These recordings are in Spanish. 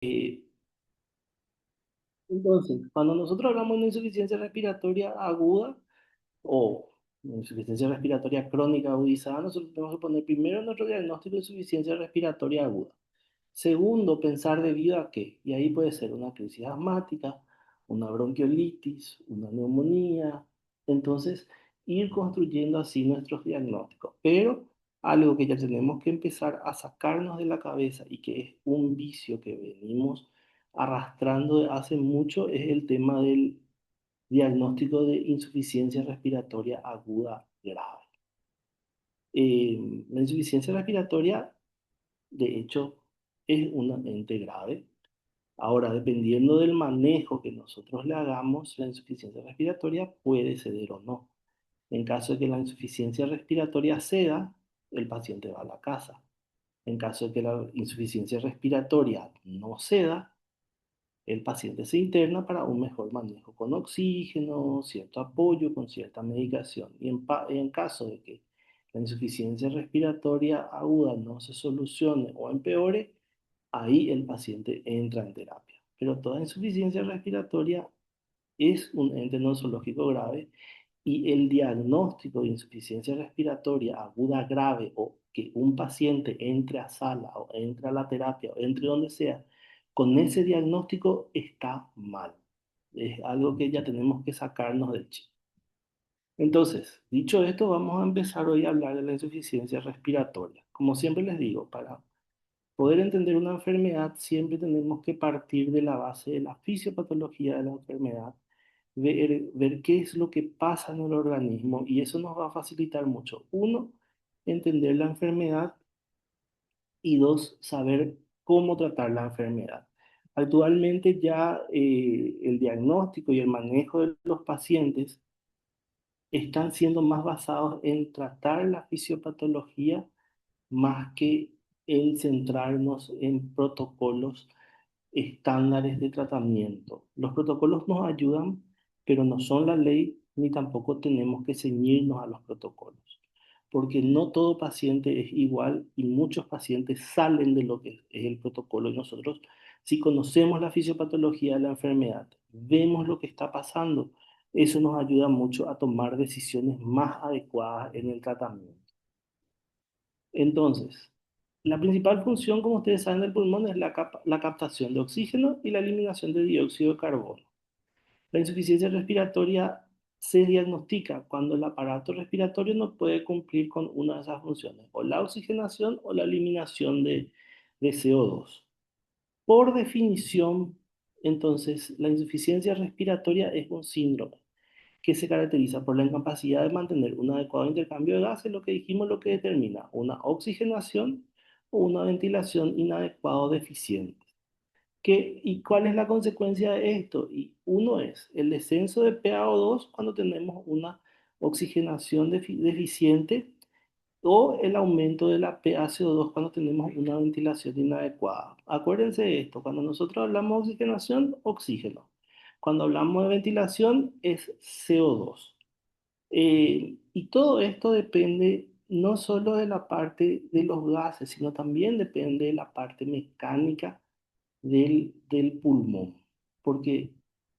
Eh, entonces, cuando nosotros hablamos de una insuficiencia respiratoria aguda o insuficiencia respiratoria crónica agudizada, nosotros tenemos que poner primero nuestro diagnóstico de insuficiencia respiratoria aguda. Segundo, pensar debido a qué. Y ahí puede ser una crisis asmática, una bronquiolitis, una neumonía. Entonces, ir construyendo así nuestros diagnósticos. Pero algo que ya tenemos que empezar a sacarnos de la cabeza y que es un vicio que venimos arrastrando de hace mucho es el tema del diagnóstico de insuficiencia respiratoria aguda grave. La insuficiencia respiratoria, de hecho, es una ente grave. Ahora, dependiendo del manejo que nosotros le hagamos, la insuficiencia respiratoria puede ceder o no. En caso de que la insuficiencia respiratoria ceda, el paciente va a la casa. En caso de que la insuficiencia respiratoria no ceda, el paciente se interna para un mejor manejo con oxígeno, cierto apoyo, con cierta medicación. Y en caso de que la insuficiencia respiratoria aguda no se solucione o empeore, ahí el paciente entra en terapia. Pero toda insuficiencia respiratoria es un ente nosológico grave y el diagnóstico de insuficiencia respiratoria aguda grave o que un paciente entre a sala o entre a la terapia o entre donde sea, con ese diagnóstico está mal. Es algo que ya tenemos que sacarnos del chip. Entonces, dicho esto, vamos a empezar hoy a hablar de la insuficiencia respiratoria. Como siempre les digo, para poder entender una enfermedad, siempre tenemos que partir de la base de la fisiopatología de la enfermedad, ver qué es lo que pasa en el organismo y eso nos va a facilitar mucho. Uno, entender la enfermedad y dos, saber cómo tratar la enfermedad. Actualmente ya el diagnóstico y el manejo de los pacientes están siendo más basados en tratar la fisiopatología más que en centrarnos en protocolos estándares de tratamiento. Los protocolos nos ayudan, pero no son la ley ni tampoco tenemos que ceñirnos a los protocolos, porque no todo paciente es igual y muchos pacientes salen de lo que es el protocolo y nosotros, si conocemos la fisiopatología de la enfermedad, vemos lo que está pasando, eso nos ayuda mucho a tomar decisiones más adecuadas en el tratamiento. Entonces, la principal función, como ustedes saben, del pulmón es la captación de oxígeno y la eliminación de dióxido de carbono. La insuficiencia respiratoria se diagnostica cuando el aparato respiratorio no puede cumplir con una de esas funciones, o la oxigenación o la eliminación de CO2. Por definición, entonces, la insuficiencia respiratoria es un síndrome que se caracteriza por la incapacidad de mantener un adecuado intercambio de gases, lo que dijimos, lo que determina una oxigenación o una ventilación inadecuada o deficiente. ¿Y cuál es la consecuencia de esto? Y uno es el descenso de PaO2 cuando tenemos una oxigenación deficiente o el aumento de la PaCO2 cuando tenemos una ventilación inadecuada. Acuérdense de esto, cuando nosotros hablamos de oxigenación, oxígeno. Cuando hablamos de ventilación es CO2. Y todo esto depende no solo de la parte de los gases, sino también depende de la parte mecánica del pulmón, porque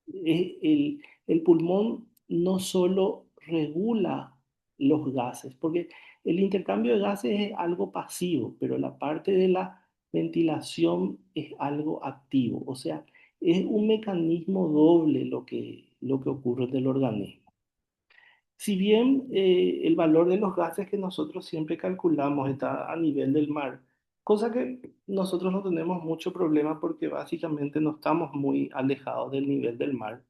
el pulmón no solo regula los gases, porque el intercambio de gases es algo pasivo, pero la parte de la ventilación es algo activo, o sea, es un mecanismo doble lo que ocurre en el organismo. Si bien el valor de los gases que nosotros siempre calculamos está a nivel del mar, cosa que nosotros no tenemos mucho problema porque básicamente no estamos muy alejados del nivel del mar,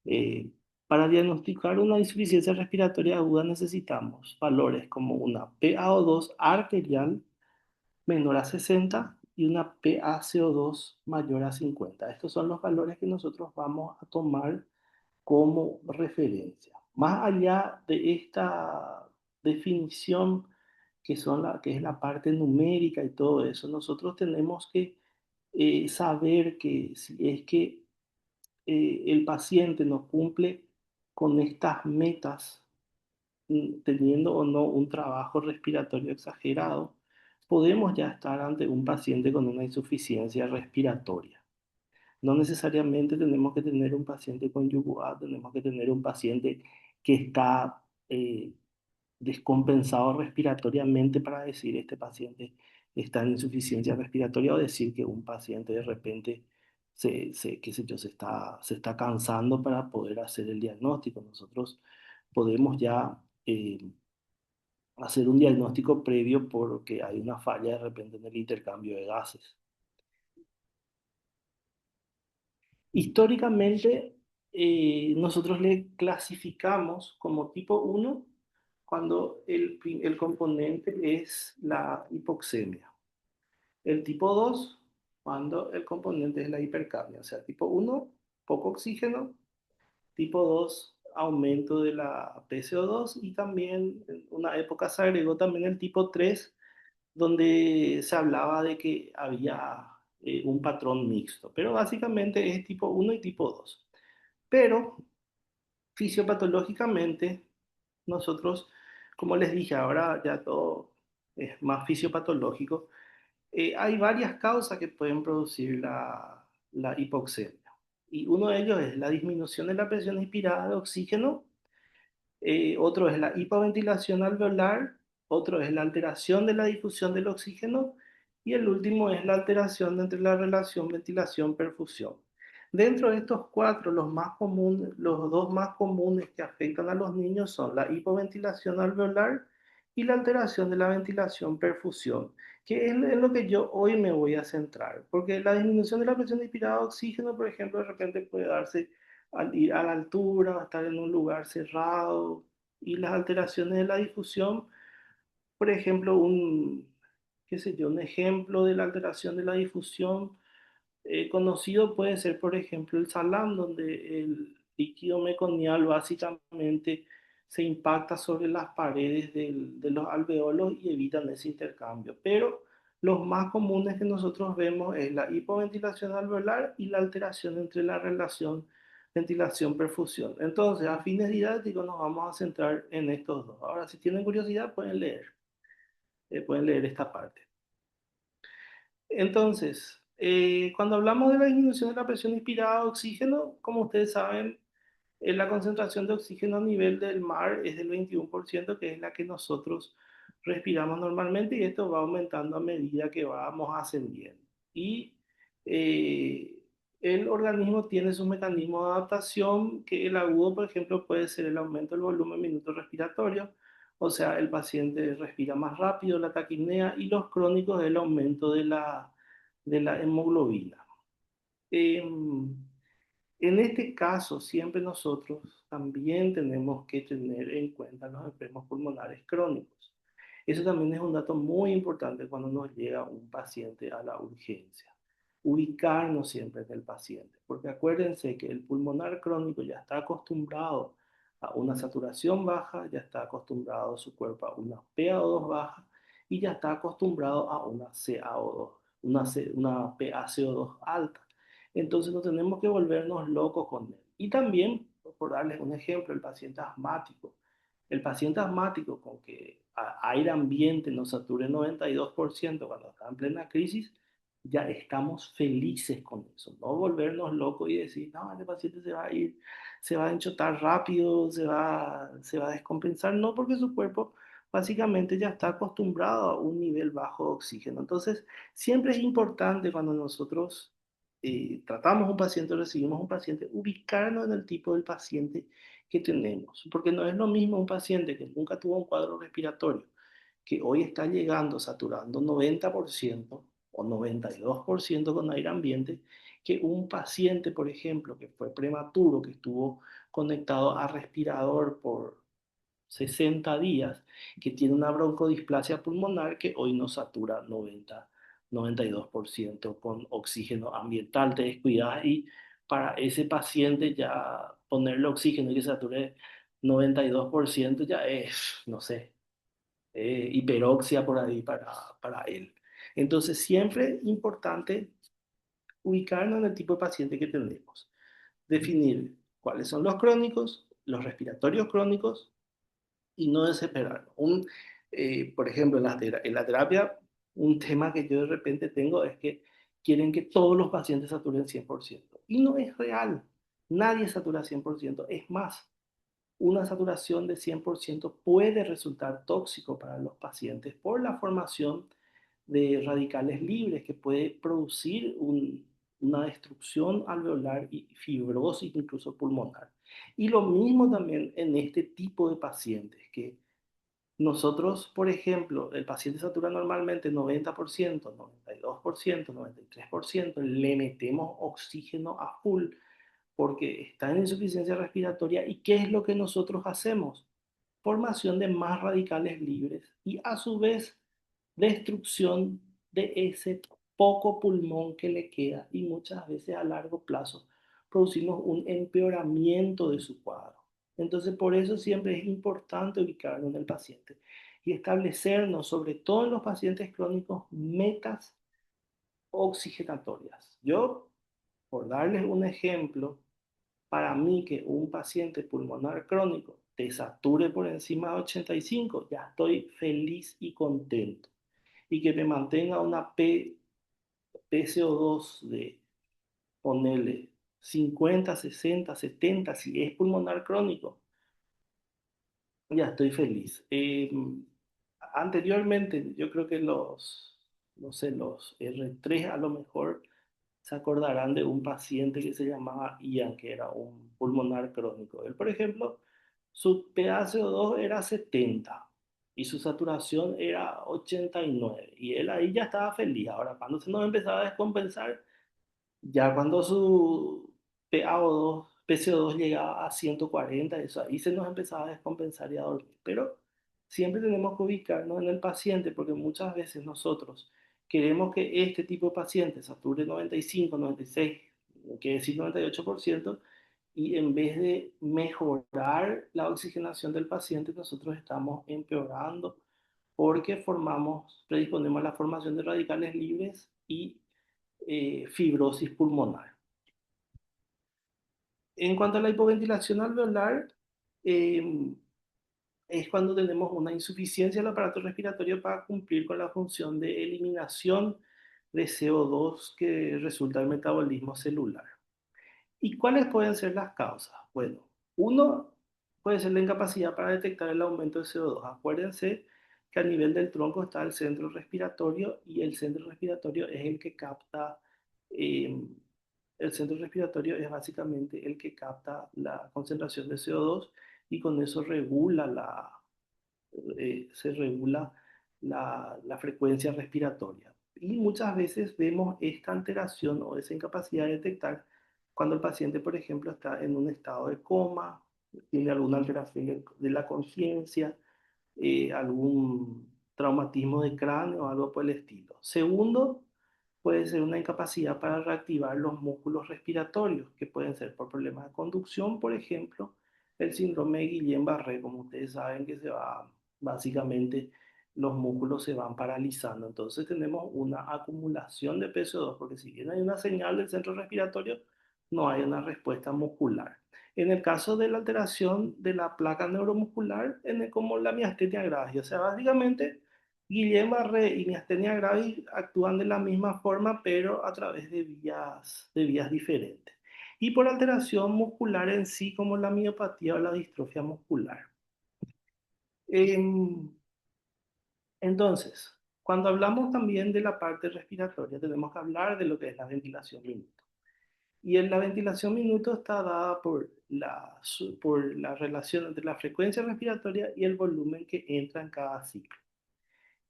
eh, para diagnosticar una insuficiencia respiratoria aguda necesitamos valores como una PaO2 arterial menor a 60 y una PaCO2 mayor a 50. Estos son los valores que nosotros vamos a tomar como referencia. Más allá de esta definición que es la parte numérica y todo eso, nosotros tenemos que saber que si es que el paciente no cumple con estas metas, teniendo o no un trabajo respiratorio exagerado, podemos ya estar ante un paciente con una insuficiencia respiratoria. No necesariamente tenemos que tener un paciente con UVA, tenemos que tener un paciente que está descompensado respiratoriamente para decir este paciente está en insuficiencia respiratoria o decir que un paciente de repente qué sé yo, se está cansando para poder hacer el diagnóstico. Nosotros podemos ya hacer un diagnóstico previo porque hay una falla de repente en el intercambio de gases. Históricamente, nosotros le clasificamos como tipo uno cuando el componente es la hipoxemia. El tipo 2 cuando el componente es la hipercapnia. O sea, tipo uno poco oxígeno. Tipo 2 aumento de la PCO2. Y también en una época se agregó también el tipo 3 donde se hablaba de que había un patrón mixto. Pero básicamente es tipo uno y tipo 2. Pero fisiopatológicamente, nosotros, como les dije, ahora ya todo es más fisiopatológico. Hay varias causas que pueden producir la hipoxemia. Y uno de ellos es la disminución de la presión inspirada de oxígeno, otro es la hipoventilación alveolar, otro es la alteración de la difusión del oxígeno y el último es la alteración entre la relación ventilación-perfusión. Dentro de estos cuatro, los dos más comunes que afectan a los niños son la hipoventilación alveolar y la alteración de la ventilación-perfusión, que es en lo que yo hoy me voy a centrar, porque la disminución de la presión inspirada de oxígeno, por ejemplo, de repente puede darse al ir a la altura, estar en un lugar cerrado y las alteraciones de la difusión, por ejemplo, qué sé yo, un ejemplo de la alteración de la difusión conocido puede ser, por ejemplo, el salam, donde el líquido meconial básicamente se impacta sobre las paredes de los alveolos y evitan ese intercambio. Pero los más comunes que nosotros vemos es la hipoventilación alveolar y la alteración entre la relación ventilación-perfusión. Entonces, a fines didácticos nos vamos a centrar en estos dos. Ahora, si tienen curiosidad, pueden leer esta parte. Entonces, cuando hablamos de la disminución de la presión inspirada de oxígeno, como ustedes saben, la concentración de oxígeno a nivel del mar es del 21%, que es la que nosotros respiramos normalmente, y esto va aumentando a medida que vamos ascendiendo. Y eh, el organismo tiene su mecanismo de adaptación, que el agudo, por ejemplo, puede ser el aumento del volumen minuto respiratorio, o sea, el paciente respira más rápido, la taquipnea, y los crónicos el aumento de la hemoglobina. En este caso, siempre nosotros también tenemos que tener en cuenta los enfermos pulmonares crónicos. Eso también es un dato muy importante cuando nos llega un paciente a la urgencia. Ubicarnos siempre en el paciente, porque acuérdense que el pulmonar crónico ya está acostumbrado a una saturación baja, ya está acostumbrado su cuerpo a una PaO2 baja y ya está acostumbrado a una CaO2, una PaCO2 alta. Entonces no tenemos que volvernos locos con él. Y también, por darles un ejemplo, el paciente asmático. El paciente asmático con que aire ambiente nos sature 92% cuando está en plena crisis, ya estamos felices con eso. No volvernos locos y decir, no, este paciente se va a ir, se va a enchotar rápido, se va a descompensar. No, porque su cuerpo básicamente ya está acostumbrado a un nivel bajo de oxígeno. Entonces, siempre es importante cuando nosotros tratamos un paciente o recibimos un paciente, ubicarnos en el tipo del paciente que tenemos, porque no es lo mismo un paciente que nunca tuvo un cuadro respiratorio, que hoy está llegando saturando 90% o 92% con aire ambiente, que un paciente, por ejemplo, que fue prematuro, que estuvo conectado a respirador por 60 días, que tiene una broncodisplasia pulmonar que hoy nos satura 92% con oxígeno ambiental. Te descuidas y para ese paciente ya ponerle oxígeno y que sature 92% ya es, no sé, hiperoxia por ahí para él. Entonces, siempre importante ubicarnos en el tipo de paciente que tenemos. Definir cuáles son los crónicos, los respiratorios crónicos, y no desesperar. Por ejemplo, en la terapia, un tema que yo de repente tengo es que quieren que todos los pacientes saturen 100%. Y no es real. Nadie satura 100%. Es más, una saturación de 100% puede resultar tóxico para los pacientes por la formación de radicales libres que puede producir una destrucción alveolar y fibrosis incluso pulmonar. Y lo mismo también en este tipo de pacientes que nosotros, por ejemplo, el paciente satura normalmente 90%, 92%, 93%, le metemos oxígeno a full porque está en insuficiencia respiratoria. ¿Y qué es lo que nosotros hacemos? Formación de más radicales libres y a su vez destrucción de ese poco pulmón que le queda, y muchas veces a largo plazo producimos un empeoramiento de su cuadro. Entonces, por eso siempre es importante ubicarnos en el paciente y establecernos, sobre todo en los pacientes crónicos, metas oxigenatorias. Yo, por darles un ejemplo, para mí que un paciente pulmonar crónico te sature por encima de 85, ya estoy feliz y contento. Y que me mantenga una PCO2 de, ponele, 50, 60, 70, si es pulmonar crónico, ya estoy feliz. Anteriormente, yo creo que no sé, los R3 a lo mejor se acordarán de un paciente que se llamaba Ian, que era un pulmonar crónico. Él, por ejemplo, su PaCO2 era 70 y su saturación era 89. Y él ahí ya estaba feliz. Ahora, cuando se nos empezaba a descompensar, ya cuando su PaO2, PCO2 llegaba a 140, eso ahí se nos empezaba a descompensar y a dormir. Pero siempre tenemos que ubicarnos en el paciente porque muchas veces nosotros queremos que este tipo de paciente sature 95, 96, que decir 98%, y en vez de mejorar la oxigenación del paciente, nosotros estamos empeorando porque predisponemos a la formación de radicales libres y fibrosis pulmonar. En cuanto a la hipoventilación alveolar, eh, es cuando tenemos una insuficiencia del aparato respiratorio para cumplir con la función de eliminación de CO2 que resulta del metabolismo celular. ¿Y cuáles pueden ser las causas? Bueno, uno puede ser la incapacidad para detectar el aumento de CO2. Acuérdense que a nivel del tronco está el centro respiratorio y el centro respiratorio es el que capta, eh, el centro respiratorio es básicamente el que capta la concentración de CO2 y con eso se regula la frecuencia respiratoria. Y muchas veces vemos esta alteración o esa incapacidad de detectar cuando el paciente, por ejemplo, está en un estado de coma, tiene alguna alteración de la conciencia, algún traumatismo de cráneo o algo por el estilo. Segundo, puede ser una incapacidad para reactivar los músculos respiratorios, que pueden ser por problemas de conducción, por ejemplo, el síndrome de Guillain-Barré, como ustedes saben, que básicamente los músculos se van paralizando. Entonces tenemos una acumulación de PCO2, porque si bien hay una señal del centro respiratorio, no hay una respuesta muscular. En el caso de la alteración de la placa neuromuscular, como la miastenia gravis, o sea, básicamente Guillain-Barré y miastenia gravis actúan de la misma forma, pero a través de vías diferentes. Y por alteración muscular en sí, como la miopatía o la distrofia muscular. Em, entonces, cuando hablamos también de la parte respiratoria, tenemos que hablar de lo que es la ventilación minuto. Y en la ventilación minuto está dada por la relación entre la frecuencia respiratoria y el volumen que entra en cada ciclo.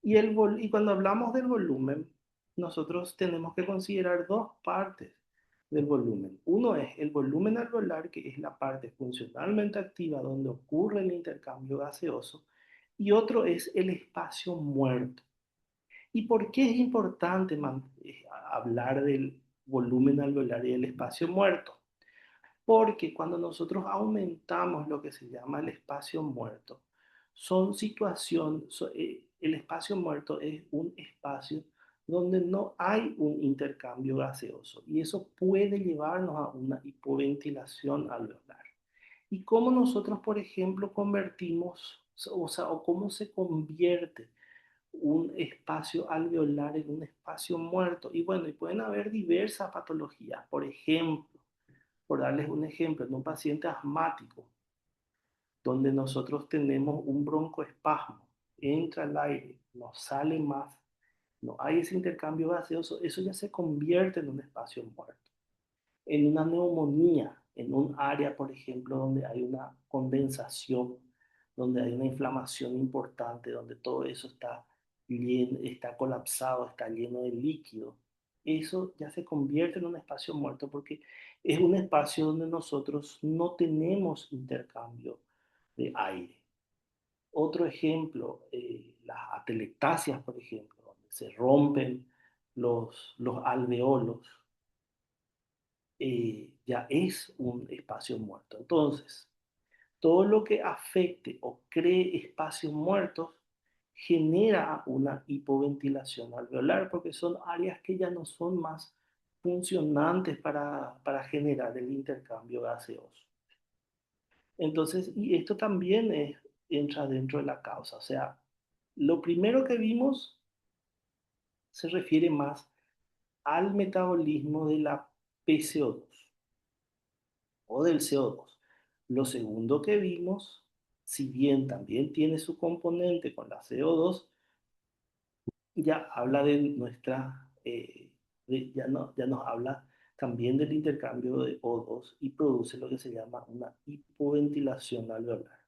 Y cuando hablamos del volumen, nosotros tenemos que considerar dos partes del volumen. Uno es el volumen alveolar, que es la parte funcionalmente activa donde ocurre el intercambio gaseoso, y otro es el espacio muerto. ¿Y por qué es importante hablar del volumen alveolar y del espacio muerto? Porque cuando nosotros aumentamos lo que se llama el espacio muerto, el espacio muerto es un espacio donde no hay un intercambio gaseoso y eso puede llevarnos a una hipoventilación alveolar. ¿Y cómo nosotros, por ejemplo, convertimos, o sea, o cómo se convierte un espacio alveolar en un espacio muerto. Y bueno, y pueden haber diversas patologías. Por ejemplo, por darles un ejemplo, en un paciente asmático, donde nosotros tenemos un broncoespasmo, entra el aire, no sale más, no hay ese intercambio gaseoso, eso ya se convierte en un espacio muerto. En una neumonía, en un área, por ejemplo, donde hay una condensación, donde hay una inflamación importante, donde todo eso está, está colapsado, está lleno de líquido, eso ya se convierte en un espacio muerto porque es un espacio donde nosotros no tenemos intercambio de aire. Otro ejemplo, las atelectasias, por ejemplo, donde se rompen los alveolos, ya es un espacio muerto. Entonces, todo lo que afecte o cree espacios muertos genera una hipoventilación alveolar porque son áreas que ya no son más funcionantes para generar el intercambio gaseoso. Entonces, y esto también entra dentro de la causa. O sea, lo primero que vimos se refiere más al metabolismo de la PCO2 o del CO2. Lo segundo que vimos, si bien también tiene su componente con la CO2, ya habla de nuestra, ya nos habla también del intercambio de O2 y produce lo que se llama una hipoventilación alveolar.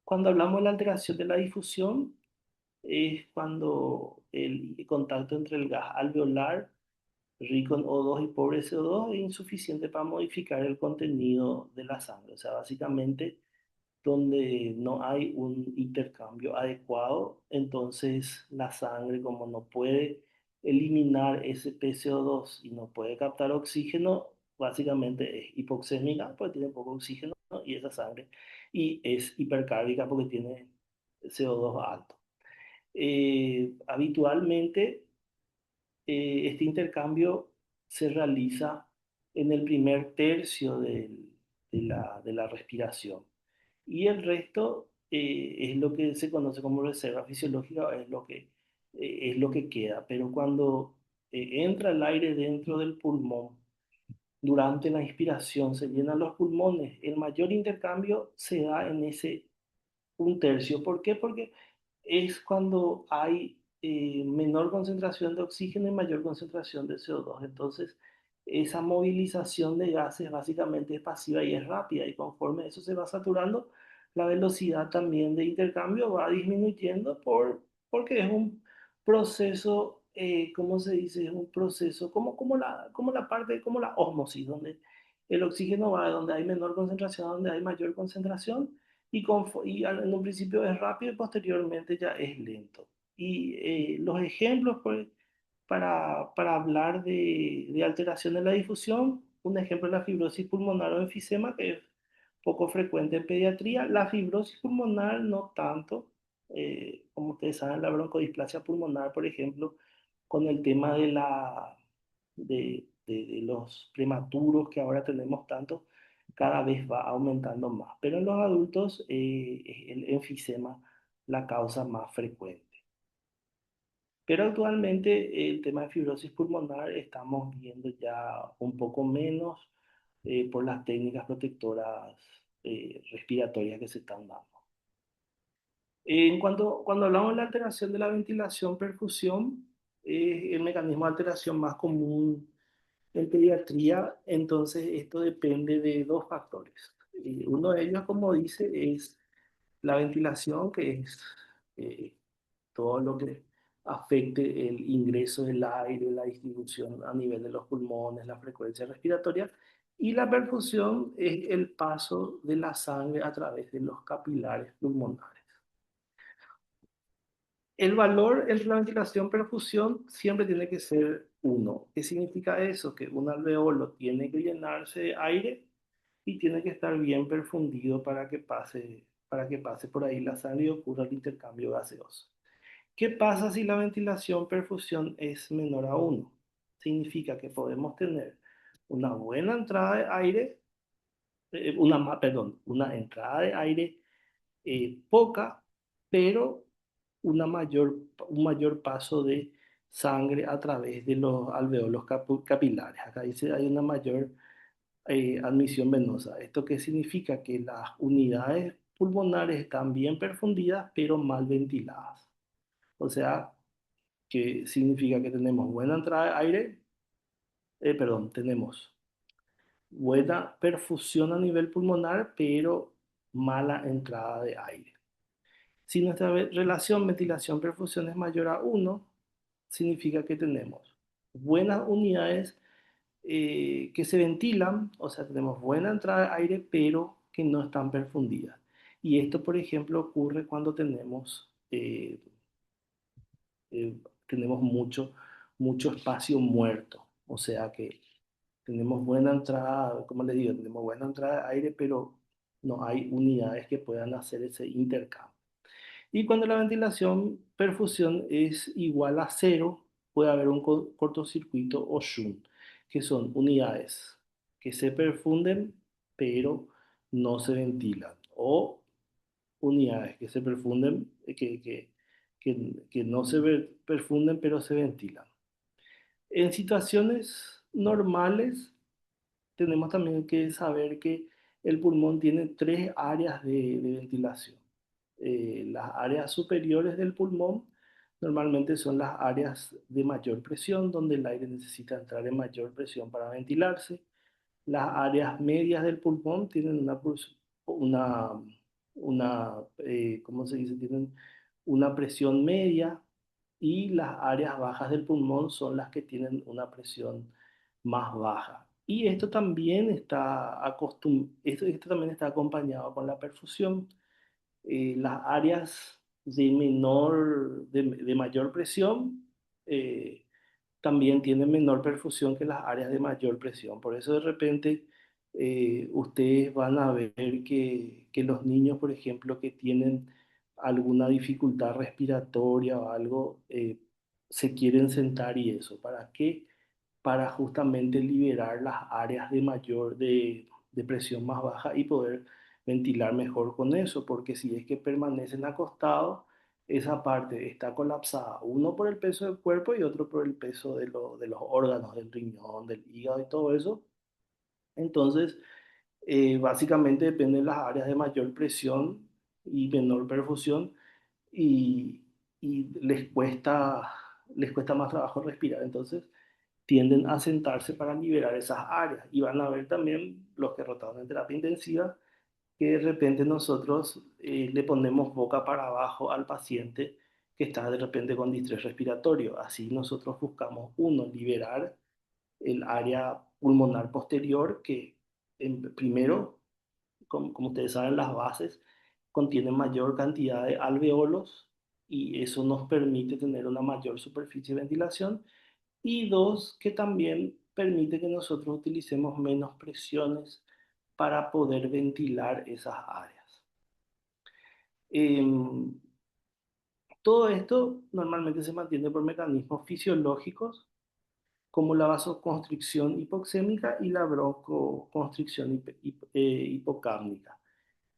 Cuando hablamos de la alteración de la difusión, es cuando el contacto entre el gas alveolar rico en O2 y pobre CO2 es insuficiente para modificar el contenido de la sangre. O sea, básicamente donde no hay un intercambio adecuado, entonces la sangre como no puede eliminar ese PCO2 y no puede captar oxígeno, básicamente es hipoxémica porque tiene poco oxígeno y esa sangre y es hipercárbica porque tiene CO2 alto. Habitualmente este intercambio se realiza en el primer tercio de la respiración y el resto es lo que se conoce como reserva fisiológica, es lo que queda. Pero cuando entra el aire dentro del pulmón, durante la inspiración se llenan los pulmones, el mayor intercambio se da en ese un tercio. ¿Por qué? Porque es cuando hay menor concentración de oxígeno y mayor concentración de CO2. Entonces, esa movilización de gases básicamente es pasiva y es rápida, y conforme eso se va saturando, la velocidad también de intercambio va disminuyendo porque es un proceso, ¿cómo se dice? Es un proceso como la parte, como la ósmosis, donde el oxígeno va de donde hay menor concentración a donde hay mayor concentración y en un principio es rápido y posteriormente ya es lento. Y los ejemplos pues, para hablar de alteración de la difusión, un ejemplo es la fibrosis pulmonar o enfisema, que es poco frecuente en pediatría. La fibrosis pulmonar no tanto, como ustedes saben, la broncodisplasia pulmonar, por ejemplo, con el tema de los prematuros que ahora tenemos tanto, cada vez va aumentando más. Pero en los adultos es el enfisema la causa más frecuente. Pero actualmente el tema de fibrosis pulmonar estamos viendo ya un poco menos por las técnicas protectoras respiratorias que se están dando. Cuando hablamos de la alteración de la ventilación perfusión, el mecanismo de alteración más común en pediatría, entonces esto depende de dos factores. Uno de ellos, como dice, es la ventilación, que es eh, todo lo que afecte el ingreso del aire, la distribución a nivel de los pulmones, la frecuencia respiratoria. Y la perfusión es el paso de la sangre a través de los capilares pulmonares. El valor entre la ventilación y perfusión siempre tiene que ser uno. ¿Qué significa eso? Que un alveolo tiene que llenarse de aire y tiene que estar bien perfundido para que pase por ahí la sangre y ocurra el intercambio gaseoso. ¿Qué pasa si la ventilación-perfusión es menor a uno? Significa que podemos tener una buena entrada de aire, perdón, una entrada de aire poca, pero un mayor paso de sangre a través de los alveolos capilares. Acá dice hay una mayor admisión venosa. ¿Esto qué significa? Que las unidades pulmonares están bien perfundidas, pero mal ventiladas. O sea, que significa que tenemos buena entrada de aire, perdón, tenemos buena perfusión a nivel pulmonar, pero mala entrada de aire. Si nuestra relación ventilación-perfusión es mayor a uno, significa que tenemos buenas unidades que se ventilan, o sea, tenemos buena entrada de aire, pero que no están perfundidas. Y esto, por ejemplo, ocurre cuando tenemos mucho espacio muerto, o sea que tenemos buena entrada, como les digo, tenemos buena entrada de aire, pero no hay unidades que puedan hacer ese intercambio. Y cuando la ventilación perfusión es igual a cero, puede haber un cortocircuito o shunt, que son unidades que se perfunden pero no se ventilan, o unidades que se perfunden, que no se perfunden pero se ventilan. En situaciones normales, tenemos también que saber que el pulmón tiene tres áreas de ventilación. Las áreas superiores del pulmón normalmente son las áreas de mayor presión, donde el aire necesita entrar en mayor presión para ventilarse. Las áreas medias del pulmón tienen una, ¿cómo se dice? Tienen una presión media, y las áreas bajas del pulmón son las que tienen una presión más baja. Y esto también está acompañado con la perfusión. Las áreas de mayor presión eh, también tienen menor perfusión que las áreas de mayor presión. Por eso de repente ustedes van a ver que los niños, por ejemplo, que tienen alguna dificultad respiratoria o algo, se quieren sentar y eso. ¿Para qué? Para justamente liberar las áreas de presión más baja y poder ventilar mejor con eso, porque si es que permanecen acostados, esa parte está colapsada, uno por el peso del cuerpo y otro por el peso de los órganos, del riñón, del hígado y todo eso. Entonces, básicamente depende de las áreas de mayor presión y menor perfusión, y, y les cuesta más trabajo respirar. Entonces, tienden a sentarse para liberar esas áreas. Y van a ver también los que rotaron en terapia intensiva que de repente nosotros le ponemos boca para abajo al paciente que está de repente con distrés respiratorio. Así nosotros buscamos, uno, liberar el área pulmonar posterior, que primero, como ustedes saben, las bases contienen mayor cantidad de alveolos, y eso nos permite tener una mayor superficie de ventilación. Y dos, que también permite que nosotros utilicemos menos presiones para poder ventilar esas áreas. Em, Todo esto normalmente se mantiene por mecanismos fisiológicos, como la vasoconstricción hipoxémica y la broncoconstricción hipocápnica,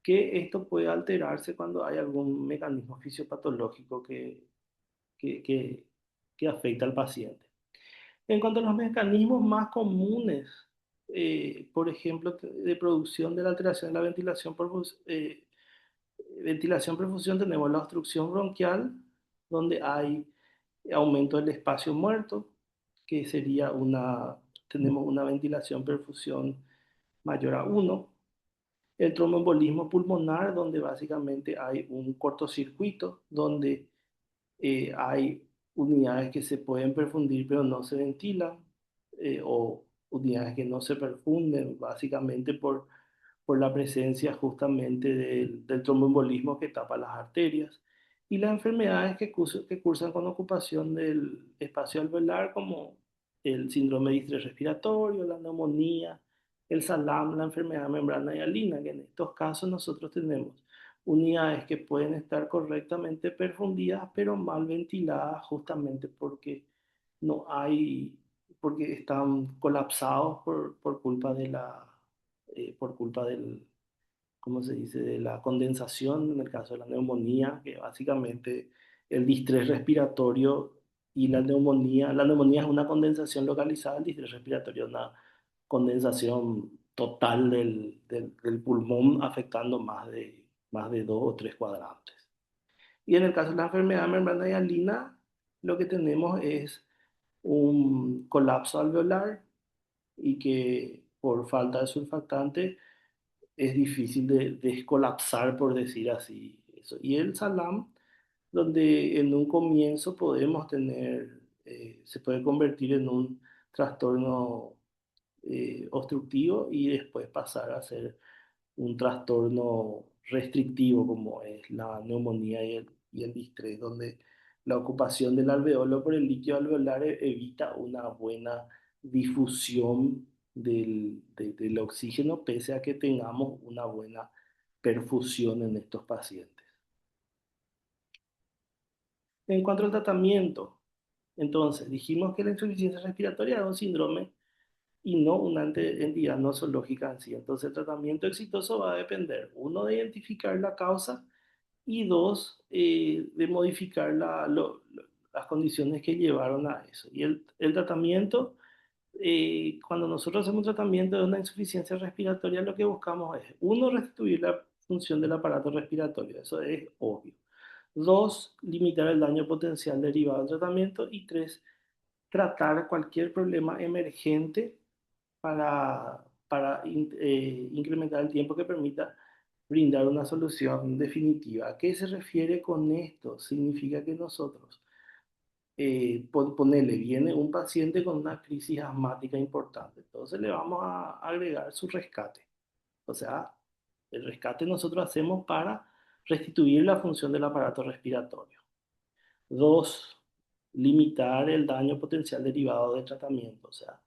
que esto puede alterarse cuando hay algún mecanismo fisiopatológico que, que, que afecta al paciente. En cuanto a los mecanismos más comunes, por ejemplo, de producción de la alteración de la ventilación-perfusión, tenemos la obstrucción bronquial, donde hay aumento del espacio muerto, que tenemos una ventilación-perfusión mayor a uno. El tromboembolismo pulmonar, donde básicamente hay un cortocircuito, donde hay unidades que se pueden perfundir pero no se ventilan, o unidades que no se perfunden, básicamente por la presencia justamente del tromboembolismo que tapa las arterias. Y las enfermedades que cursan con ocupación del espacio alveolar, como el síndrome de distrés respiratorio, la neumonía, el SALAM, la enfermedad de membrana hialina, que en estos casos nosotros tenemos unidades que pueden estar correctamente perfundidas, pero mal ventiladas, justamente no hay, porque están colapsados por culpa por culpa ¿cómo se dice?, de la condensación, en el caso de la neumonía, que básicamente el distrés respiratorio y la neumonía. La neumonía es una condensación localizada, el distrés respiratorio es una condensación total del pulmón afectando más de 2 o 3 cuadrantes. Y en el caso de la enfermedad de membrana hialina, lo que tenemos es un colapso alveolar y que por falta de surfactante es difícil de descolapsar, por decir así. Eso. Y el SALAM, donde en un comienzo podemos tener, se puede convertir en un trastorno obstructivo y después pasar a ser un trastorno restrictivo como es la neumonía y el distrés, donde la ocupación del alveolo por el líquido alveolar evita una buena difusión del oxígeno, pese a que tengamos una buena perfusión en estos pacientes. En cuanto al tratamiento, entonces dijimos que la insuficiencia respiratoria es un síndrome y no una entidad nosológica en sí. Entonces el tratamiento exitoso va a depender, uno, de identificar la causa y dos, de modificar las condiciones que llevaron a eso. Y el tratamiento, cuando nosotros hacemos un tratamiento de una insuficiencia respiratoria, lo que buscamos es, uno, restituir la función del aparato respiratorio, eso es obvio. Dos, limitar el daño potencial derivado del tratamiento. Y tres, tratar cualquier problema emergente para incrementar el tiempo que permita brindar una solución definitiva. ¿A qué se refiere con esto? Significa que nosotros, ponele, viene un paciente con una crisis asmática importante, entonces le vamos a agregar su rescate. O sea, el rescate nosotros hacemos para restituir la función del aparato respiratorio. Dos, limitar el daño potencial derivado del tratamiento, o sea,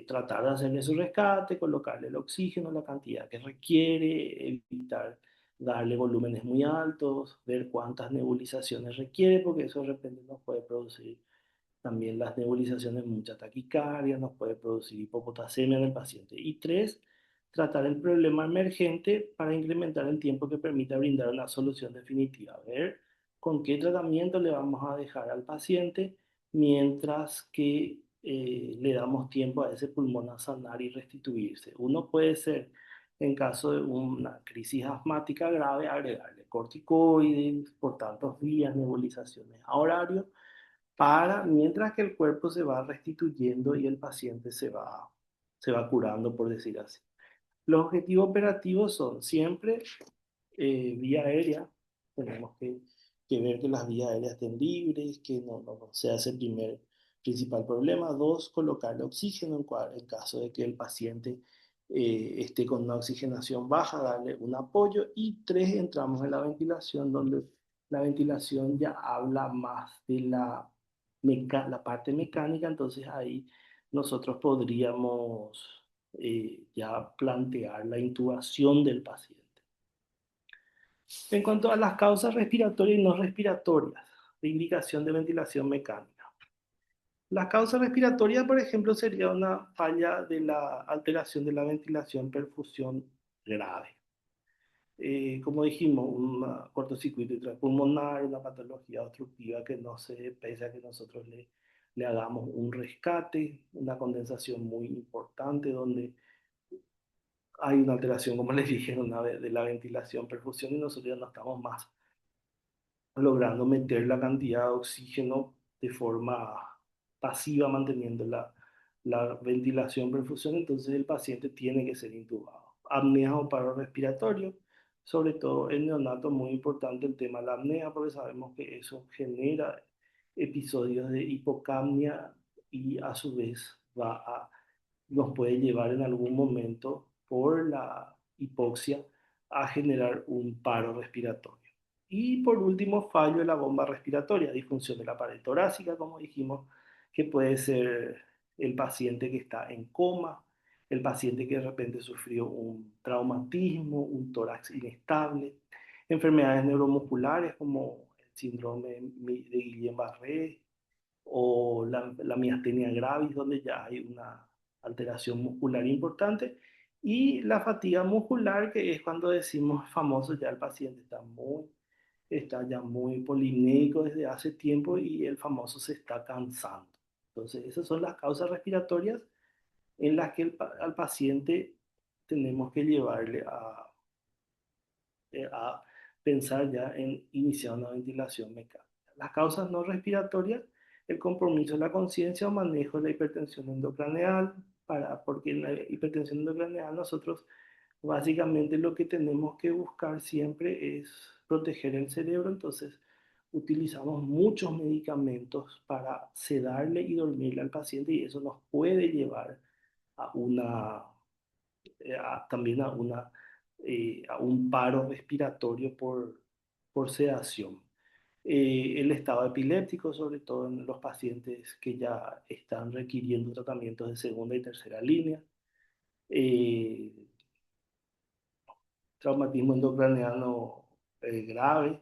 tratar de hacerle su rescate, colocarle el oxígeno, la cantidad que requiere, evitar darle volúmenes muy altos, ver cuántas nebulizaciones requiere, porque eso de repente nos puede producir también las nebulizaciones, mucha taquicardia, nos puede producir hipopotasemia en el paciente. Y tres, tratar el problema emergente para incrementar el tiempo que permita brindar una solución definitiva. Ver con qué tratamiento le vamos a dejar al paciente mientras que le damos tiempo a ese pulmón a sanar y restituirse. Uno puede ser, en caso de una crisis asmática grave, agregarle corticoides por tantos días, nebulizaciones a horario, para mientras que el cuerpo se va restituyendo y el paciente se va curando, por decir así. Los objetivos operativos son siempre vía aérea. Tenemos que ver que las vías aéreas estén libres, que no sea ese principal problema. Dos, colocarle oxígeno en caso de que el paciente esté con una oxigenación baja, darle un apoyo. Y tres, entramos en la ventilación, donde la ventilación ya habla más de la parte mecánica, entonces ahí nosotros podríamos ya plantear la intubación del paciente. En cuanto a las causas respiratorias y no respiratorias de indicación de ventilación mecánica. Las causas respiratorias, por ejemplo, sería una falla de la alteración de la ventilación perfusión grave. Como dijimos, un cortocircuito intrapulmonar, una patología obstructiva que no se pese a que nosotros le hagamos un rescate, una condensación muy importante donde hay una alteración, como les dije, una vez de la ventilación perfusión y nosotros ya no estamos más logrando meter la cantidad de oxígeno de forma pasiva, manteniendo la ventilación perfusión, entonces el paciente tiene que ser intubado. Apnea o paro respiratorio, sobre todo en neonatos, muy importante el tema de la apnea, porque sabemos que eso genera episodios de hipocapnia y a su vez nos puede llevar en algún momento por la hipoxia a generar un paro respiratorio. Y por último, fallo de la bomba respiratoria, disfunción de la pared torácica, como dijimos, que puede ser el paciente que está en coma, el paciente que de repente sufrió un traumatismo, un tórax inestable, enfermedades neuromusculares como el síndrome de Guillain-Barré o la miastenia gravis, donde ya hay una alteración muscular importante, y la fatiga muscular, que es cuando decimos famoso, ya el paciente está muy está ya muy polinémico desde hace tiempo y el famoso se está cansando. Entonces, esas son las causas respiratorias en las que al paciente tenemos que llevarle a pensar ya en iniciar una ventilación mecánica. Las causas no respiratorias, el compromiso de la conciencia o manejo de la hipertensión endocraneal, porque en la hipertensión endocraneal nosotros básicamente lo que tenemos que buscar siempre es proteger el cerebro, entonces utilizamos muchos medicamentos para sedarle y dormirle al paciente y eso nos puede llevar a también a un paro respiratorio por sedación. El estado epiléptico, sobre todo en los pacientes que ya están requiriendo tratamientos de segunda y tercera línea. Eh, Traumatismo endocraneano grave,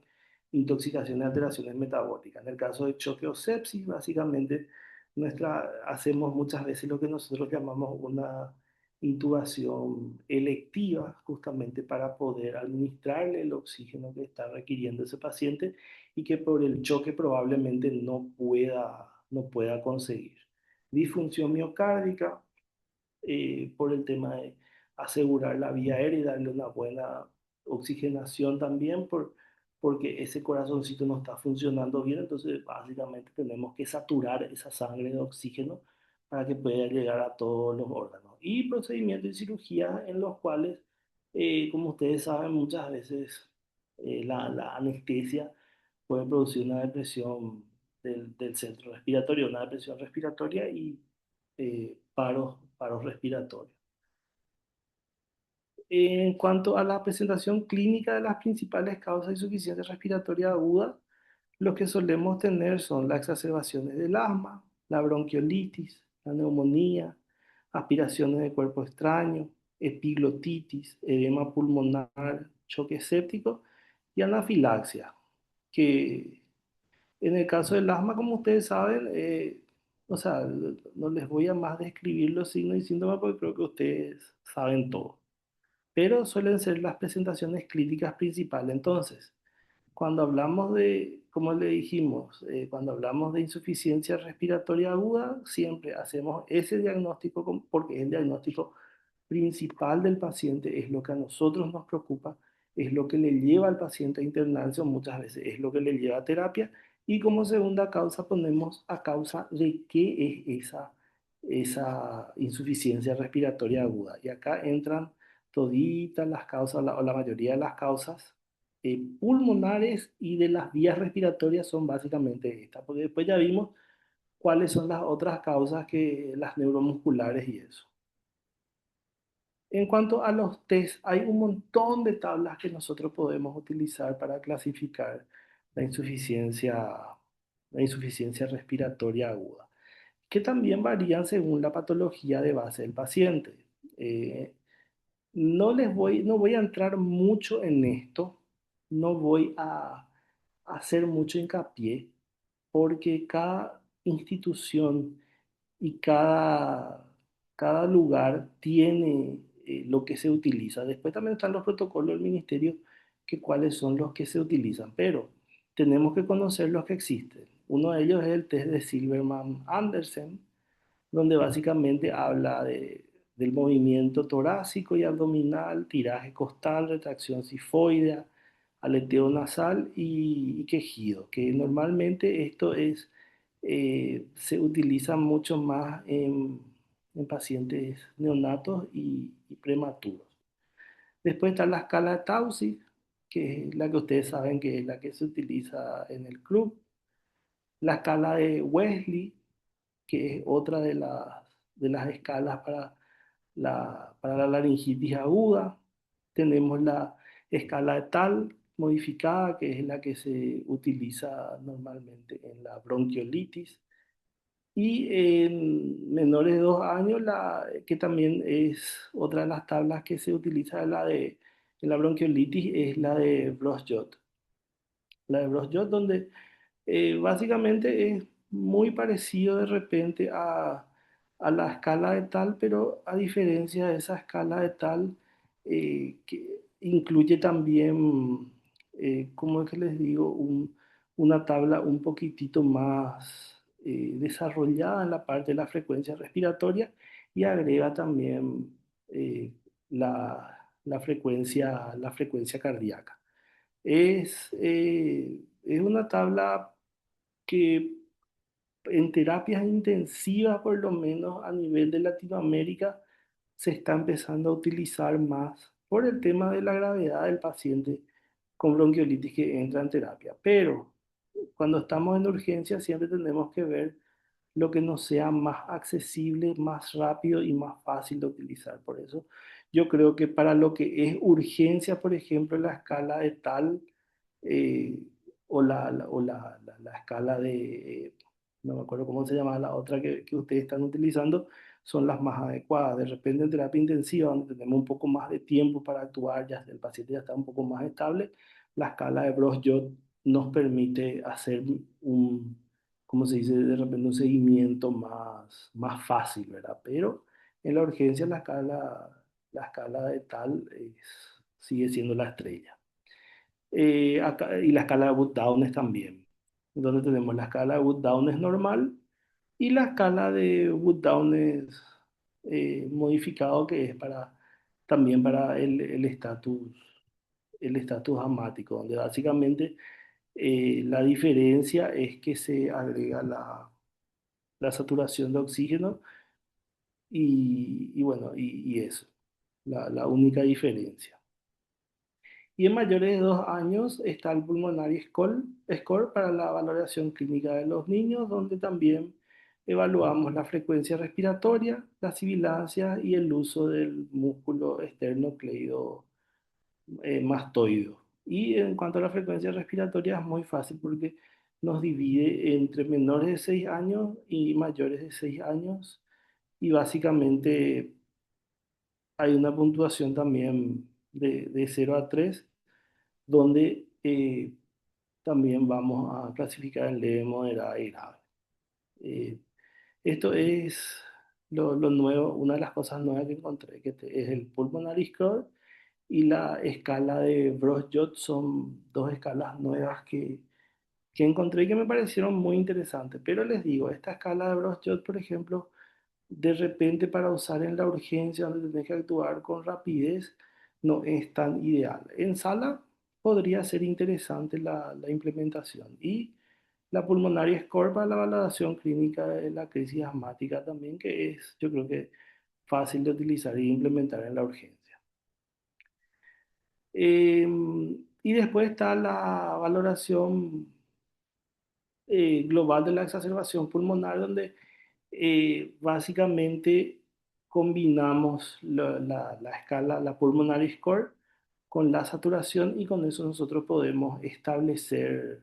intoxicación y alteraciones metabólicas. En el caso de choque o sepsis, básicamente hacemos muchas veces lo que nosotros llamamos una intubación electiva, justamente para poder administrarle el oxígeno que está requiriendo ese paciente y que por el choque probablemente no pueda conseguir. Disfunción miocárdica, por el tema de asegurar la vía aérea y darle una buena oxigenación también, porque ese corazoncito no está funcionando bien, entonces básicamente tenemos que saturar esa sangre de oxígeno para que pueda llegar a todos los órganos. Y procedimientos de cirugía en los cuales, como ustedes saben, muchas veces la anestesia puede producir una depresión del centro respiratorio, una depresión respiratoria y paros respiratorios. En cuanto a la presentación clínica de las principales causas de insuficiencia respiratoria aguda, lo que solemos tener son las exacerbaciones del asma, la bronquiolitis, la neumonía, aspiraciones de cuerpo extraño, epiglotitis, edema pulmonar, choque séptico y anafilaxia, que en el caso del asma, como ustedes saben, o sea, no les voy a más describir los signos y síntomas porque creo que ustedes saben todo, pero suelen ser las presentaciones clínicas principales. Entonces, cuando hablamos de, como le dijimos, cuando hablamos de insuficiencia respiratoria aguda, siempre hacemos ese diagnóstico porque es el diagnóstico principal del paciente, es lo que a nosotros nos preocupa, es lo que le lleva al paciente a internarse o muchas veces es lo que le lleva a terapia. Y como segunda causa ponemos a causa de qué es esa insuficiencia respiratoria aguda. Y acá entran toditas las causas, o la mayoría de las causas pulmonares y de las vías respiratorias son básicamente estas, porque después ya vimos cuáles son las otras causas que las neuromusculares y eso. En cuanto a los test, hay un montón de tablas que nosotros podemos utilizar para clasificar la insuficiencia, la insuficiencia respiratoria aguda, que también varían según la patología de base del paciente. Eh, no voy a entrar mucho en esto, no voy a hacer mucho hincapié, porque cada institución y cada lugar tiene lo que se utiliza. Después también están los protocolos del ministerio, que cuáles son los que se utilizan, pero tenemos que conocer los que existen. Uno de ellos es el test de Silverman-Andersen, donde básicamente habla del movimiento torácico y abdominal, tiraje costal, retracción sifoidea, aleteo nasal y quejido, que normalmente esto se utiliza mucho más en pacientes neonatos y prematuros. Después está la escala de Taussig, que es la que ustedes saben que es la que se utiliza en el club. La escala de Wesley, que es otra de las escalas para la laringitis aguda. Tenemos la escala de Tal modificada, que es la que se utiliza normalmente en la bronquiolitis. Y en menores de 2 años, que también es otra de las tablas que se utiliza en la bronquiolitis, es la de Brosjot. La de Brosjot, donde básicamente es muy parecido de repente a la escala de tal, pero a diferencia de esa escala de tal, que incluye también ¿cómo es que les digo? Una tabla un poquitito más desarrollada en la parte de la frecuencia respiratoria y agrega también la frecuencia cardíaca. Es una tabla que en terapias intensivas, por lo menos a nivel de Latinoamérica, se está empezando a utilizar más por el tema de la gravedad del paciente con bronquiolitis que entra en terapia. Pero cuando estamos en urgencia siempre tenemos que ver lo que nos sea más accesible, más rápido y más fácil de utilizar. Por eso yo creo que para lo que es urgencia, por ejemplo, la escala de tal eh, o la escala de, no me acuerdo cómo se llama la otra que ustedes están utilizando, son las más adecuadas. De repente en terapia intensiva, donde tenemos un poco más de tiempo para actuar, ya el paciente ya está un poco más estable, la escala de Brose-Young nos permite hacer un, ¿cómo se dice? De repente un seguimiento más fácil, ¿verdad? Pero en la urgencia la escala de tal sigue siendo la estrella. Y la escala de Wood Downes también, donde tenemos la escala de Wood Downes normal y la escala de Wood Downes modificado, que es también para el estatus amático, donde básicamente la diferencia es que se agrega la saturación de oxígeno y bueno, y eso, la única diferencia. Y en mayores de 2 años está el Pulmonary Score para la valoración clínica de los niños, donde también evaluamos la frecuencia respiratoria, la sibilancia y el uso del músculo esternocleido mastoideo. Y en cuanto a la frecuencia respiratoria es muy fácil porque nos divide entre menores de 6 años y mayores de 6 años y básicamente hay una puntuación también de 0 a 3 donde también vamos a clasificar en leve, moderada y grave. Eh, Esto es lo nuevo, una de las cosas nuevas que encontré, es el Pulmonary Score y la escala de Brose-Young. Son dos escalas nuevas que encontré y que me parecieron muy interesantes. Pero les digo, esta escala de Brose-Young, por ejemplo, de repente para usar en la urgencia donde tenés que actuar con rapidez, no es tan ideal. En sala podría ser interesante la implementación. Y la pulmonaria score para la valoración clínica de la crisis asmática también, que es, yo creo que fácil de utilizar y implementar en la urgencia. Y después está la valoración global de la exacerbación pulmonar, donde básicamente combinamos la escala, la pulmonary score, con la saturación y con eso nosotros podemos establecer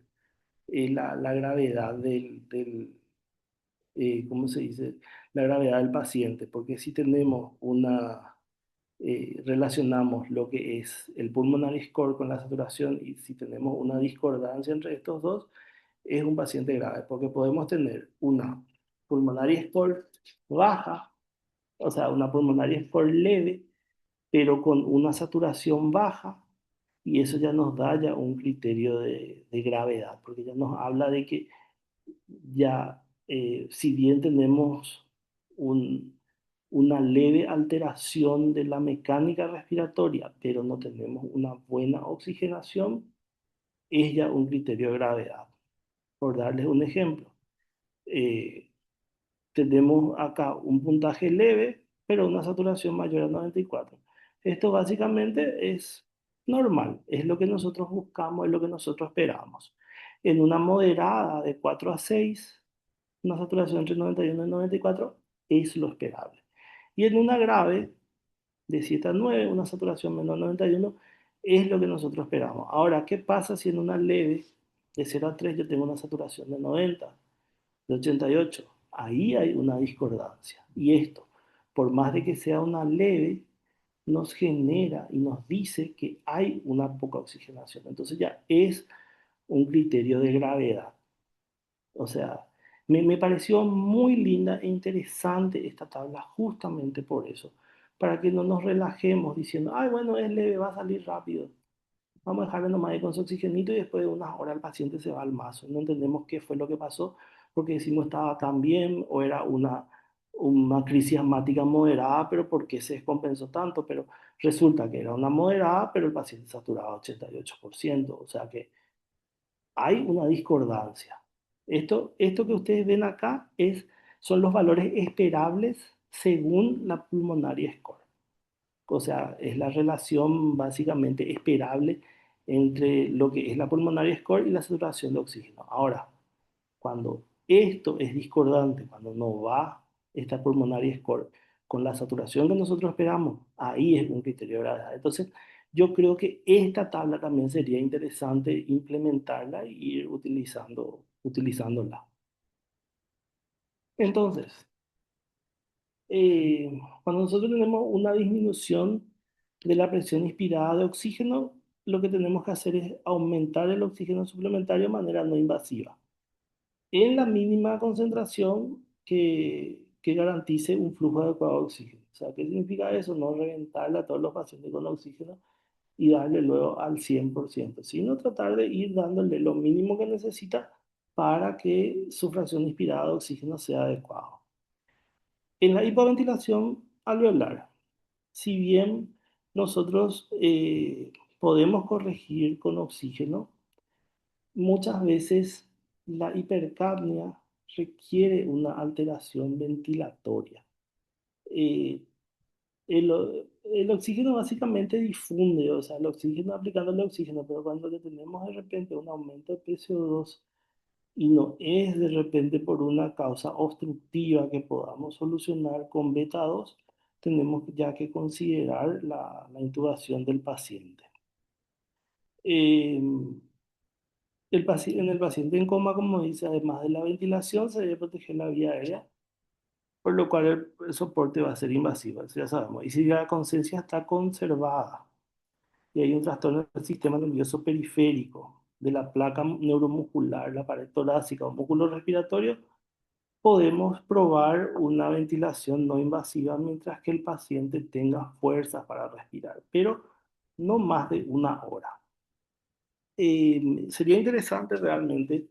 la gravedad ¿cómo se dice? La gravedad del paciente, porque si tenemos relacionamos lo que es el pulmonary score con la saturación y si tenemos una discordancia entre estos dos, es un paciente grave, porque podemos tener una pulmonary score baja, o sea, una pulmonary score leve, pero con una saturación baja, y eso ya nos da ya un criterio de gravedad, porque ya nos habla de que ya, si bien tenemos una leve alteración de la mecánica respiratoria, pero no tenemos una buena oxigenación, es ya un criterio de gravedad. Por darles un ejemplo, eh, tenemos acá un puntaje leve, pero una saturación mayor a 94. Esto básicamente es normal, es lo que nosotros buscamos, es lo que nosotros esperamos. En una moderada de 4 a 6, una saturación entre 91 y 94 es lo esperable. Y en una grave de 7 a 9, una saturación menor a 91 es lo que nosotros esperamos. Ahora, ¿qué pasa si en una leve de 0 a 3 yo tengo una saturación de 90? De 88? Ahí hay una discordancia. Y esto, por más de que sea una leve, nos genera y nos dice que hay una poca oxigenación. Entonces ya es un criterio de gravedad. O sea, me pareció muy linda e interesante esta tabla justamente por eso, para que no nos relajemos diciendo, ay, bueno, es leve, va a salir rápido. vamos a dejarle nomás ahí con su oxigenito y después de unas horas el paciente se va al mazo. No entendemos qué fue lo que pasó porque decimos estaba tan bien o era una crisis asmática moderada, pero ¿por qué se descompensó tanto? Pero resulta que era una moderada, pero el paciente saturaba 88%, o sea que hay una discordancia. Esto que ustedes ven acá son los valores esperables según la pulmonaria score. O sea, es la relación básicamente esperable entre lo que es la pulmonaria score y la saturación de oxígeno. Ahora, cuando esto es discordante, cuando no va esta pulmonaria score con la saturación que nosotros esperamos, ahí es un criterio de gravedad. Entonces, yo creo que esta tabla también sería interesante implementarla e ir utilizándola. Entonces, cuando nosotros tenemos una disminución de la presión inspirada de oxígeno, lo que tenemos que hacer es aumentar el oxígeno suplementario de manera no invasiva, en la mínima concentración que garantice un flujo adecuado de oxígeno. O sea, ¿qué significa eso? No reventarle a todos los pacientes con oxígeno y darle luego al 100%, sino tratar de ir dándole lo mínimo que necesita para que su fracción inspirada de oxígeno sea adecuada. En la hipoventilación alveolar, si bien nosotros podemos corregir con oxígeno, muchas veces la hipercapnia requiere una alteración ventilatoria. Eh, el oxígeno básicamente difunde, o sea, el oxígeno aplicando el oxígeno, pero cuando le tenemos de repente un aumento de PCO2 y no es de repente por una causa obstructiva que podamos solucionar con beta 2, tenemos ya que considerar la intubación del paciente. Eh, en el paciente en coma, como dice, además de la ventilación, se debe proteger la vía aérea, por lo cual el soporte va a ser invasivo, eso ya sabemos. Y si la conciencia está conservada y hay un trastorno del sistema nervioso periférico, de la placa neuromuscular, la pared torácica o músculo respiratorio, podemos probar una ventilación no invasiva mientras que el paciente tenga fuerzas para respirar, pero no más de una hora. Sería interesante realmente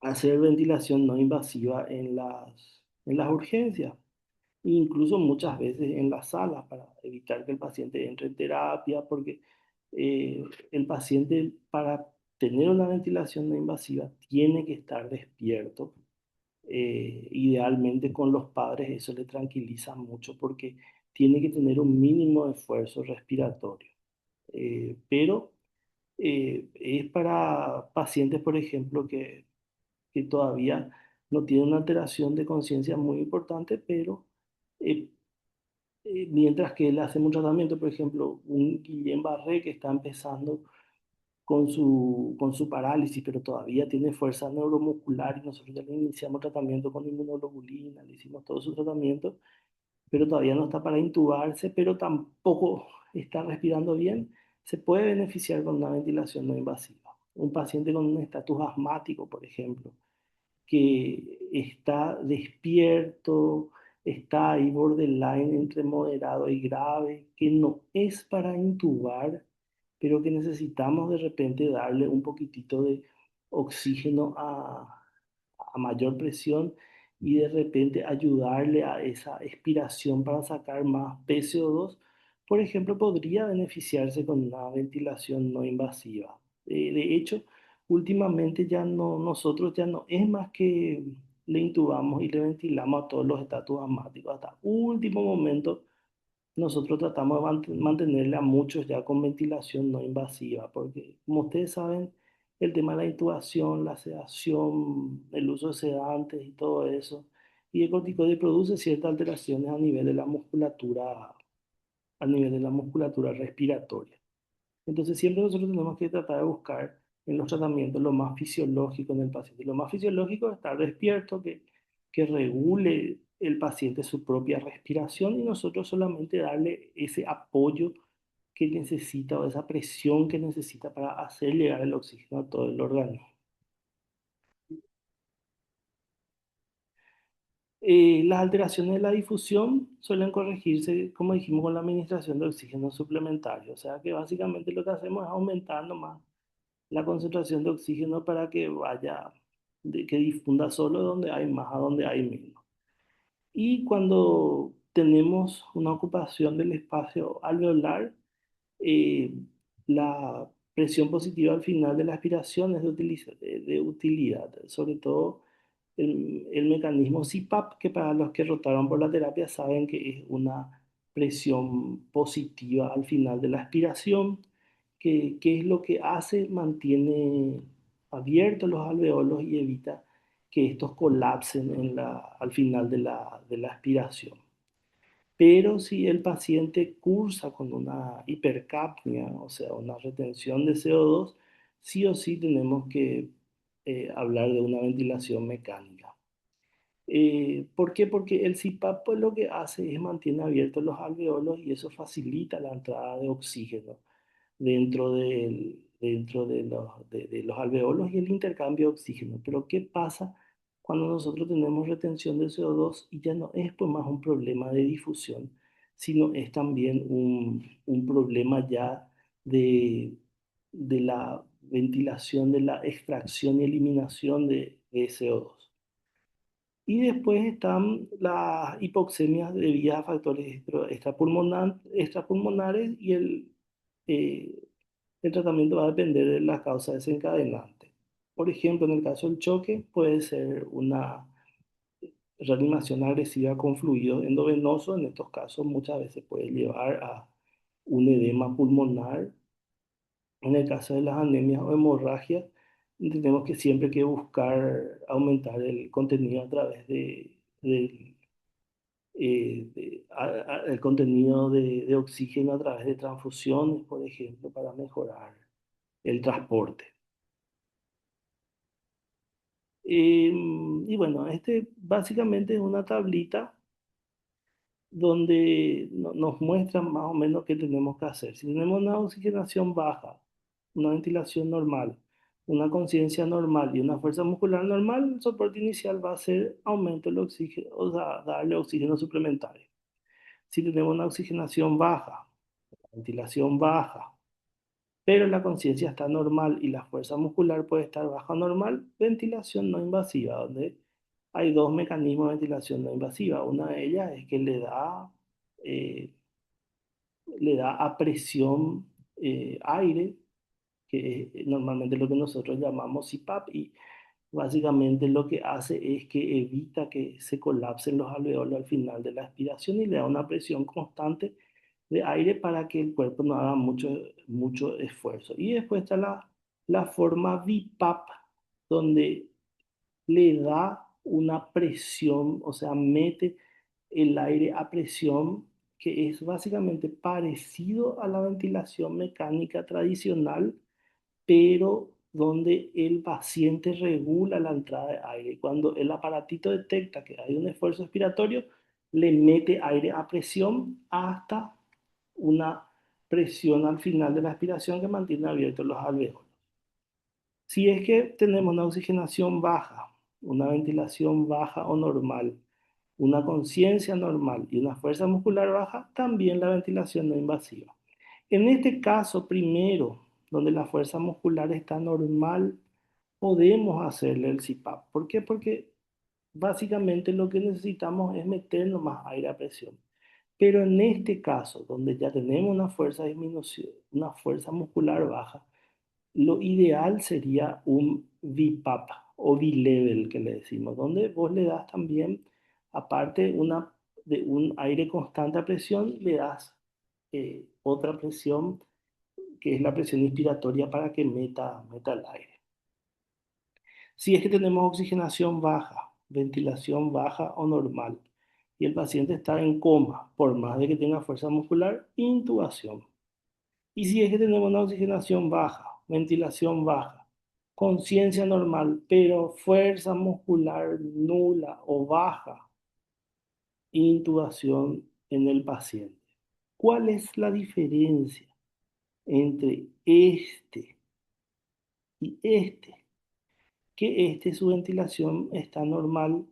hacer ventilación no invasiva en las urgencias, incluso muchas veces en las salas para evitar que el paciente entre en terapia, porque eh, el paciente para tener una ventilación no invasiva tiene que estar despierto. Idealmente con los padres eso le tranquiliza mucho porque tiene que tener un mínimo de esfuerzo respiratorio. Pero es para pacientes, por ejemplo, que todavía no tienen una alteración de conciencia muy importante, pero eh, mientras que él hace un tratamiento, por ejemplo, un Guillain Barré que está empezando con su parálisis, pero todavía tiene fuerza neuromuscular y nosotros ya le iniciamos tratamiento con inmunoglobulina, le hicimos todo su tratamiento, pero todavía no está para intubarse, pero tampoco está respirando bien, se puede beneficiar con una ventilación no invasiva. Un paciente con un estatus asmático, por ejemplo, que está despierto, está ahí borderline entre moderado y grave, que no es para intubar, pero que necesitamos de repente darle un poquitito de oxígeno a mayor presión y de repente ayudarle a esa expiración para sacar más PCO2, por ejemplo, podría beneficiarse con una ventilación no invasiva. De hecho, últimamente nosotros ya no es más que le intubamos y le ventilamos a todos los estatus asmáticos. Hasta último momento nosotros tratamos de mantenerle a muchos ya con ventilación no invasiva, porque como ustedes saben, el tema de la intubación, la sedación, el uso de sedantes y todo eso, y el corticoide produce ciertas alteraciones a nivel de la musculatura respiratoria. Entonces siempre nosotros tenemos que tratar de buscar en los tratamientos lo más fisiológico en el paciente. Lo más fisiológico es estar despierto, que regule el paciente su propia respiración y nosotros solamente darle ese apoyo que necesita o esa presión que necesita para hacer llegar el oxígeno a todo el organismo. Las alteraciones de la difusión suelen corregirse, como dijimos, con la administración de oxígeno suplementario. O sea que básicamente lo que hacemos es aumentar nomás la concentración de oxígeno para que vaya, que difunda solo donde hay más a donde hay menos. Y cuando tenemos una ocupación del espacio alveolar, eh, la presión positiva al final de la aspiración es de utilidad, sobre todo el mecanismo CPAP, que para los que rotaron por la terapia saben que es una presión positiva al final de la aspiración, que es lo que hace, mantiene abiertos los alveolos y evita que estos colapsen al final de la aspiración. Pero si el paciente cursa con una hipercapnia, o sea, una retención de CO2, sí o sí tenemos que hablar de una ventilación mecánica. ¿Por qué? Porque el CPAP pues, lo que hace es mantiene abiertos los alveolos y eso facilita la entrada de oxígeno dentro de los alveolos y el intercambio de oxígeno. Pero ¿qué pasa cuando nosotros tenemos retención de CO2 y ya no es pues más un problema de difusión, sino es también un problema ya de, de la ventilación, de la extracción y eliminación de CO2? Y después están las hipoxemias debidas a factores extrapulmonares y eh, el tratamiento va a depender de la causa desencadenante. Por ejemplo, en el caso del choque puede ser una reanimación agresiva con fluido endovenoso. En estos casos muchas veces puede llevar a un edema pulmonar. En el caso de las anemias o hemorragias, tenemos que siempre que buscar aumentar el contenido a través el contenido de oxígeno a través de transfusiones, por ejemplo, para mejorar el transporte. Y bueno, este básicamente es una tablita donde nos muestran más o menos qué tenemos que hacer. Si tenemos una oxigenación baja, una ventilación normal, una conciencia normal y una fuerza muscular normal, el soporte inicial va a ser aumento del oxígeno, o sea, darle oxígeno suplementario. Si tenemos una oxigenación baja, ventilación baja, pero la conciencia está normal y la fuerza muscular puede estar baja o normal, ventilación no invasiva, donde hay dos mecanismos de ventilación no invasiva. Una de ellas es que eh, le da a presión aire, que es normalmente lo que nosotros llamamos CPAP, y básicamente lo que hace es que evita que se colapsen los alveolos al final de la aspiración y le da una presión constante de aire para que el cuerpo no haga mucho esfuerzo. Y después está la forma VPAP, donde le da una presión, o sea, mete el aire a presión, que es básicamente parecido a la ventilación mecánica tradicional, pero donde el paciente regula la entrada de aire. Cuando el aparatito detecta que hay un esfuerzo expiratorio, le mete aire a presión hasta una presión al final de la aspiración que mantiene abiertos los alveolos. Si es que tenemos una oxigenación baja, una ventilación baja o normal, una conciencia normal y una fuerza muscular baja, también la ventilación no invasiva. En este caso, primero, donde la fuerza muscular está normal, podemos hacerle el CPAP. ¿Por qué? Porque básicamente lo que necesitamos es meternos más aire a presión. Pero en este caso, donde ya tenemos una fuerza disminución, una fuerza muscular baja, lo ideal sería un VPAP o V-level que le decimos, donde vos le das también, aparte de un aire constante a presión, le das otra presión que es la presión inspiratoria para que meta el aire. Si es que tenemos oxigenación baja, ventilación baja o normal, y el paciente está en coma, por más de que tenga fuerza muscular, intubación. Y si es que tenemos una oxigenación baja, ventilación baja, conciencia normal, pero fuerza muscular nula o baja, intubación en el paciente. ¿Cuál es la diferencia entre este y este? Que su ventilación está normal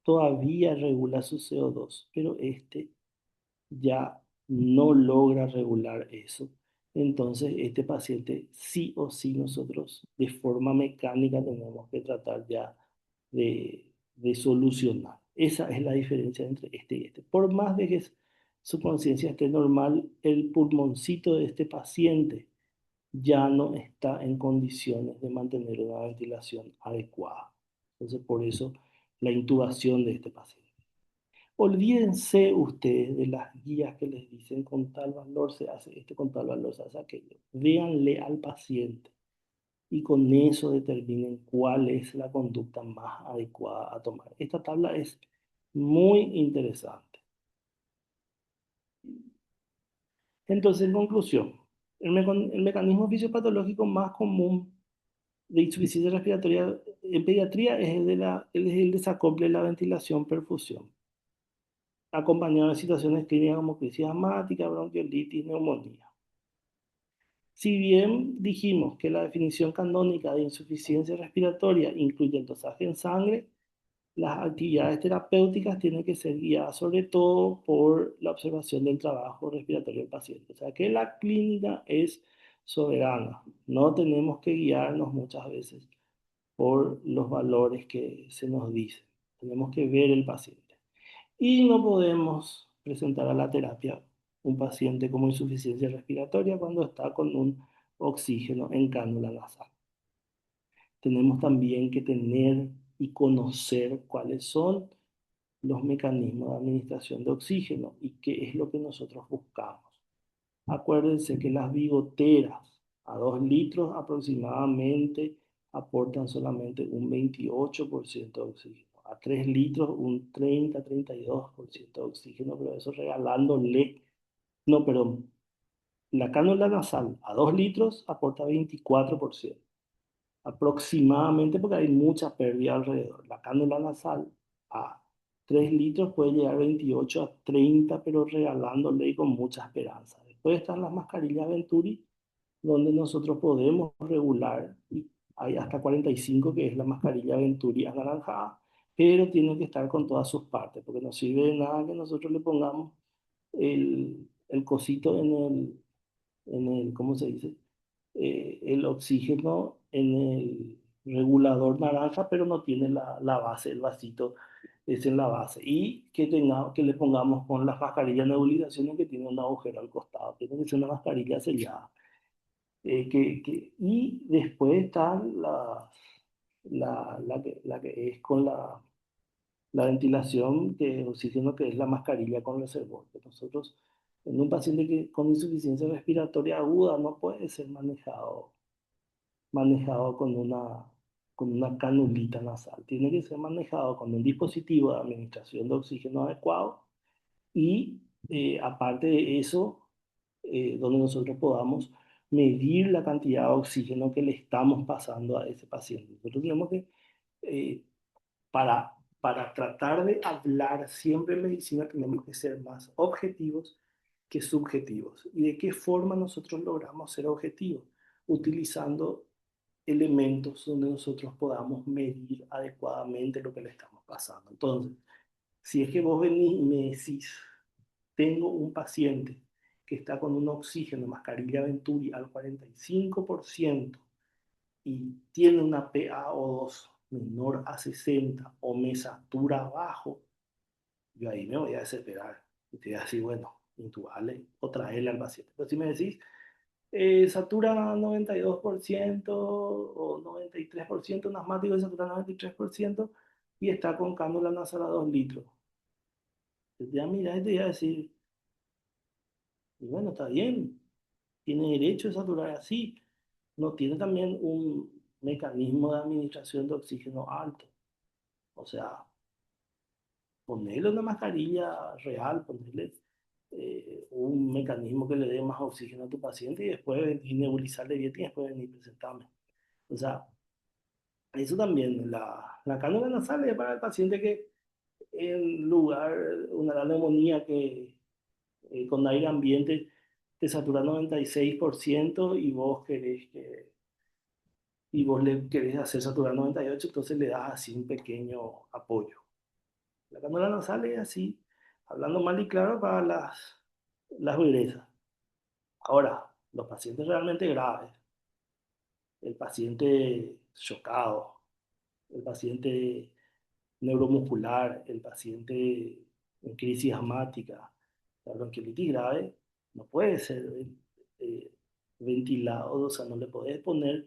todavía regula su CO2, pero este ya no logra regular eso. Entonces, este paciente sí o sí nosotros de forma mecánica tenemos que tratar ya de solucionar. Esa es la diferencia entre este y este. Por más de que su conciencia esté normal, el pulmoncito de este paciente ya no está en condiciones de mantener una ventilación adecuada. Entonces, por eso la intubación de este paciente. Olvídense ustedes de las guías que les dicen con tal valor se hace esto, con tal valor se hace aquello. Véanle al paciente y con eso determinen cuál es la conducta más adecuada a tomar. Esta tabla es muy interesante. Entonces, en conclusión, el mecanismo fisiopatológico más común de insuficiencia respiratoria en pediatría es el desacople de la ventilación-perfusión, acompañado de situaciones clínicas como crisis asmática, bronquiolitis, neumonía. Si bien dijimos que la definición canónica de insuficiencia respiratoria incluye el dosaje en sangre, las actividades terapéuticas tienen que ser guiadas sobre todo por la observación del trabajo respiratorio del paciente. O sea que la clínica es soberana. No tenemos que guiarnos muchas veces por los valores que se nos dicen. Tenemos que ver el paciente. Y no podemos presentar a la terapia un paciente como insuficiencia respiratoria cuando está con un oxígeno en cánula nasal. Tenemos también que tener y conocer cuáles son los mecanismos de administración de oxígeno y qué es lo que nosotros buscamos. Acuérdense que las bigoteras a 2 litros aproximadamente aportan solamente un 28% de oxígeno. A 3 litros un 30-32% de oxígeno, pero eso regalándole, no, perdón, la cánula nasal a 2 litros aporta 24% aproximadamente porque hay mucha pérdida alrededor. La cánula nasal a 3 litros puede llegar 28 a 30, pero regalándole y con mucha esperanza. Después están las mascarillas Venturi, donde nosotros podemos regular, y hay hasta 45 que es la mascarilla Venturi anaranjada, pero tiene que estar con todas sus partes, porque no sirve de nada que nosotros le pongamos el cosito ¿cómo se dice? El oxígeno en el regulador naranja, pero no tiene la base, el vasito es en la base. Y que le pongamos con las mascarillas nebulización que tiene un agujero al costado. Tiene que ser una mascarilla sellada. Y después está la que es con la ventilación de oxígeno, que es la mascarilla con reservorio. Nosotros, en un paciente con insuficiencia respiratoria aguda, no puede ser manejado con una canulita nasal. Tiene que ser manejado con un dispositivo de administración de oxígeno adecuado y aparte de eso, donde nosotros podamos medir la cantidad de oxígeno que le estamos pasando a ese paciente. Nosotros tenemos que, eh, para tratar de hablar siempre en medicina, tenemos que ser más objetivos que subjetivos. ¿Y de qué forma nosotros logramos ser objetivos? Utilizando elementos donde nosotros podamos medir adecuadamente lo que le estamos pasando. Entonces, si es que vos venís y me decís, tengo un paciente que está con un oxígeno, mascarilla Venturi al 45% y tiene una PaO2 menor a 60 o me satura bajo, yo ahí me voy a desesperar. Y te voy a decir, bueno, intubale o traerle al paciente. Pero si me decís, satura 92% o 93%, un asmático satura 93% y está con cánula nasal a 2 litros. Te voy a mirar y te voy a decir, y bueno, está bien, tiene derecho a saturar así, no tiene también un mecanismo de administración de oxígeno alto. O sea, ponerle una mascarilla real, ponerle un mecanismo que le dé más oxígeno a tu paciente y después venir nebulizarle bien y después venir presentarme. O sea, eso también, la cánula nasal es para el paciente que en lugar, una neumonía que con aire ambiente te satura 96% y vos y vos le querés hacer saturar 98, entonces le das así un pequeño apoyo. La cánula nasal es así, hablando mal y claro para las gruesas. Ahora, los pacientes realmente graves, el paciente chocado, el paciente neuromuscular, el paciente en crisis asmática, la bronquiolitis grave, no puede ser eh, ventilado, o sea, no le podés poner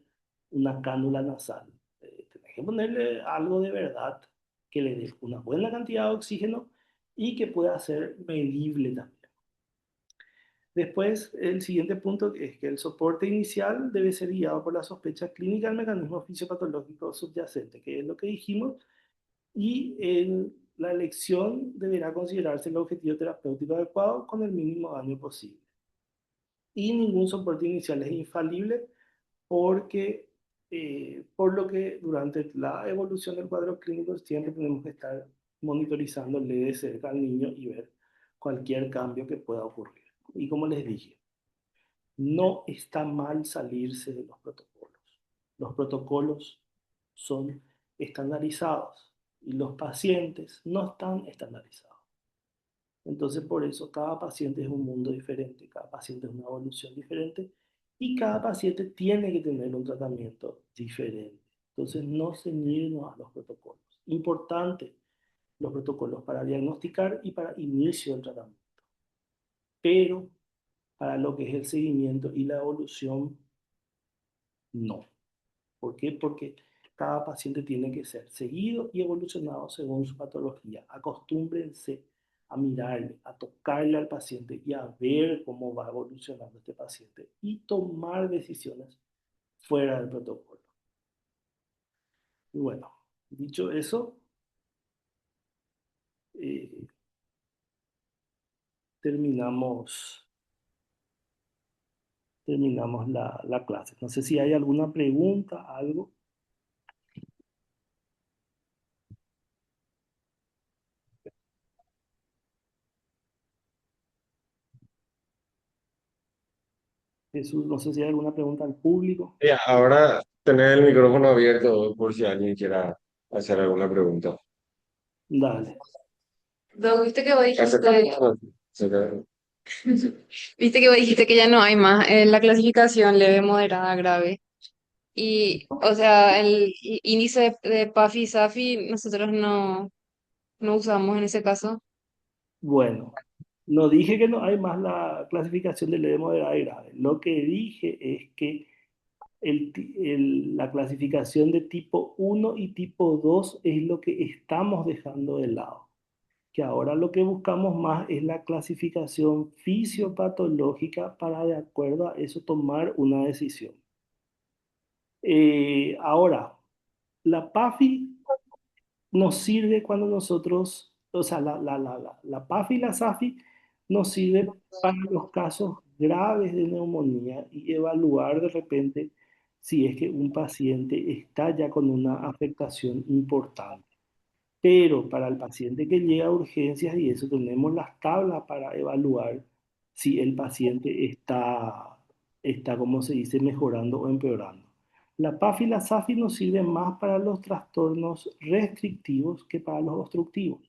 una cánula nasal. Tenés que ponerle algo de verdad que le dé una buena cantidad de oxígeno y que pueda ser medible también. Después, el siguiente punto es que el soporte inicial debe ser guiado por la sospecha clínica del mecanismo fisiopatológico subyacente, que es lo que dijimos, y la elección deberá considerarse el objetivo terapéutico adecuado con el mínimo daño posible. Y ningún soporte inicial es infalible porque, por lo que durante la evolución del cuadro clínico siempre tenemos que estar monitorizándole de cerca al niño y ver cualquier cambio que pueda ocurrir. Y como les dije, no está mal salirse de los protocolos. Los protocolos son estandarizados y los pacientes no están estandarizados. Entonces, por eso cada paciente es un mundo diferente, cada paciente es una evolución diferente y cada paciente tiene que tener un tratamiento diferente. Entonces, no ceñirnos a los protocolos. Importante los protocolos para diagnosticar y para inicio del tratamiento. Pero para lo que es el seguimiento y la evolución, no. ¿Por qué? Porque cada paciente tiene que ser seguido y evolucionado según su patología. Acostúmbrense a mirarle, a tocarle al paciente y a ver cómo va evolucionando este paciente y tomar decisiones fuera del protocolo. Y bueno, dicho eso, eh, terminamos, terminamos la clase. No sé si hay alguna pregunta, algo. Jesús, no sé si hay alguna pregunta al público. Ahora tener el micrófono abierto por si alguien quiera hacer alguna pregunta. Dale. Doc, Acércate. viste que vos dijiste que ya no hay más la clasificación leve, moderada, grave. Y, o sea, el índice de PAFI y SAFI nosotros no usamos en ese caso. Bueno, no dije que no hay más la clasificación de leve, moderada y grave. Lo que dije es que la clasificación de tipo uno y tipo 2 es lo que estamos dejando de lado. Que ahora lo que buscamos más es la clasificación fisiopatológica para de acuerdo a eso tomar una decisión. Ahora, la PAFI nos sirve cuando nosotros, o sea, la PAFI y la SAFI nos sirve para los casos graves de neumonía y evaluar de repente si es que un paciente está ya con una afectación importante. Pero para el paciente que llega a urgencias y eso tenemos las tablas para evaluar si el paciente está, como se dice, mejorando o empeorando. La PAF y la SAFI nos sirven más para los trastornos restrictivos que para los obstructivos.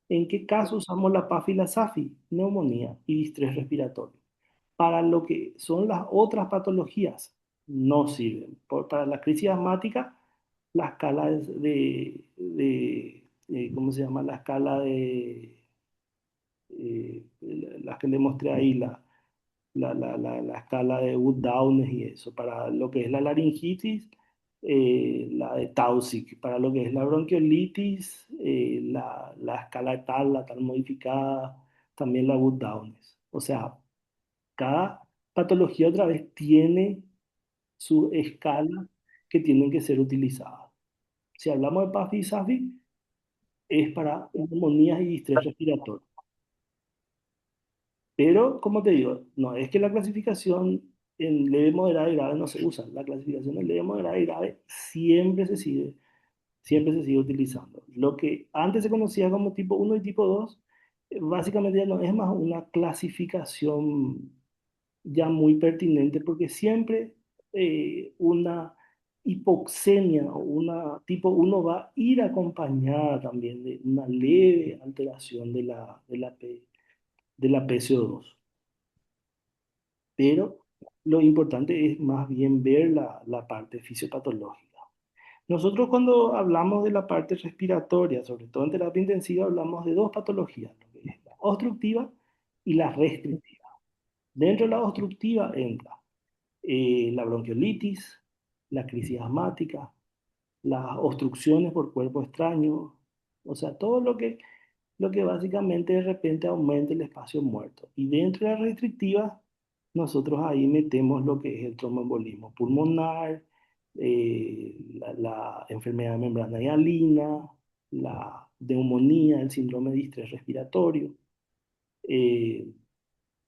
¿En qué caso usamos la PAF y la SAFI? Neumonía y distrés respiratorio. Para lo que son las otras patologías, no sirven. Para la crisis asmática, la escala ¿cómo se llama? La escala las que le mostré ahí, la escala de Wood Downes y eso. Para lo que es la laringitis, la de Taussig. Para lo que es la bronquiolitis, la escala de Tal, la tal modificada, también la Wood Downes. O sea, cada patología otra vez tiene su escala que tienen que ser utilizadas. Si hablamos de PAFI y SAFI, es para neumonías y distrés respiratorio. Pero, como te digo, no es que la clasificación en leve, moderada y grave no se usa. La clasificación en leve, moderada y grave siempre se sigue utilizando. Lo que antes se conocía como tipo uno y tipo 2 básicamente ya no es más una clasificación ya muy pertinente porque siempre una hipoxemia o tipo uno va a ir acompañada también de una leve alteración de la PCO2. Pero lo importante es más bien ver la parte fisiopatológica. Nosotros cuando hablamos de la parte respiratoria, sobre todo en terapia intensiva, hablamos de dos patologías, lo que es la obstructiva y la restrictiva. Dentro de la obstructiva entra la bronquiolitis, la crisis asmática, las obstrucciones por cuerpo extraño, o sea, todo lo que básicamente de repente aumenta el espacio muerto. Y dentro de la restrictiva, nosotros ahí metemos lo que es el tromboembolismo pulmonar, la enfermedad de membrana hialina, la neumonía, el síndrome de distrés respiratorio. eh,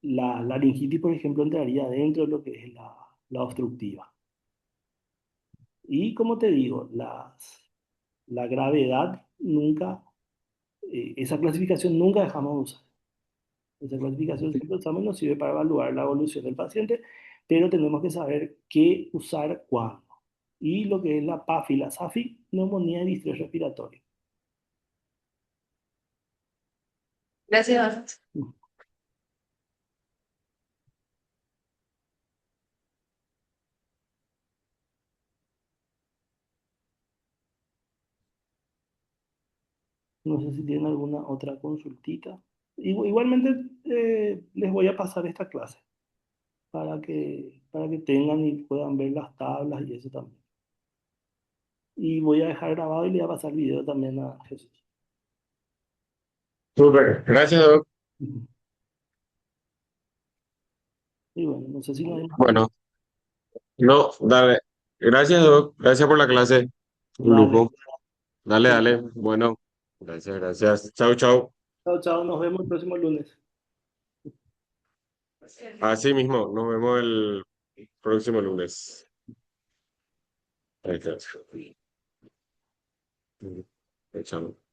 la laringitis, por ejemplo, entraría dentro de lo que es la obstructiva. Y como te digo, la gravedad nunca, esa clasificación nunca dejamos de usar. Esa clasificación siempre usamos y nos sirve para evaluar la evolución del paciente, pero tenemos que saber qué usar cuándo. Y lo que es la PAF y la SAFI, neumonía y distrés respiratorio. Gracias. No sé si tienen alguna otra consultita. Igualmente les voy a pasar esta clase para que tengan y puedan ver las tablas y eso también. Y voy a dejar grabado y le voy a pasar el video también a Jesús. Súper, gracias, Doc. Ujú. Y bueno, no sé si no hay más Bueno, no, dale. Gracias, Doc. Gracias por la clase. Un Dale. lujo. Dale, dale. Bueno, gracias, gracias. Chau, chau. Chao, chao. Nos vemos el próximo lunes. Así mismo, nos vemos el próximo lunes. Ahí está. Chao.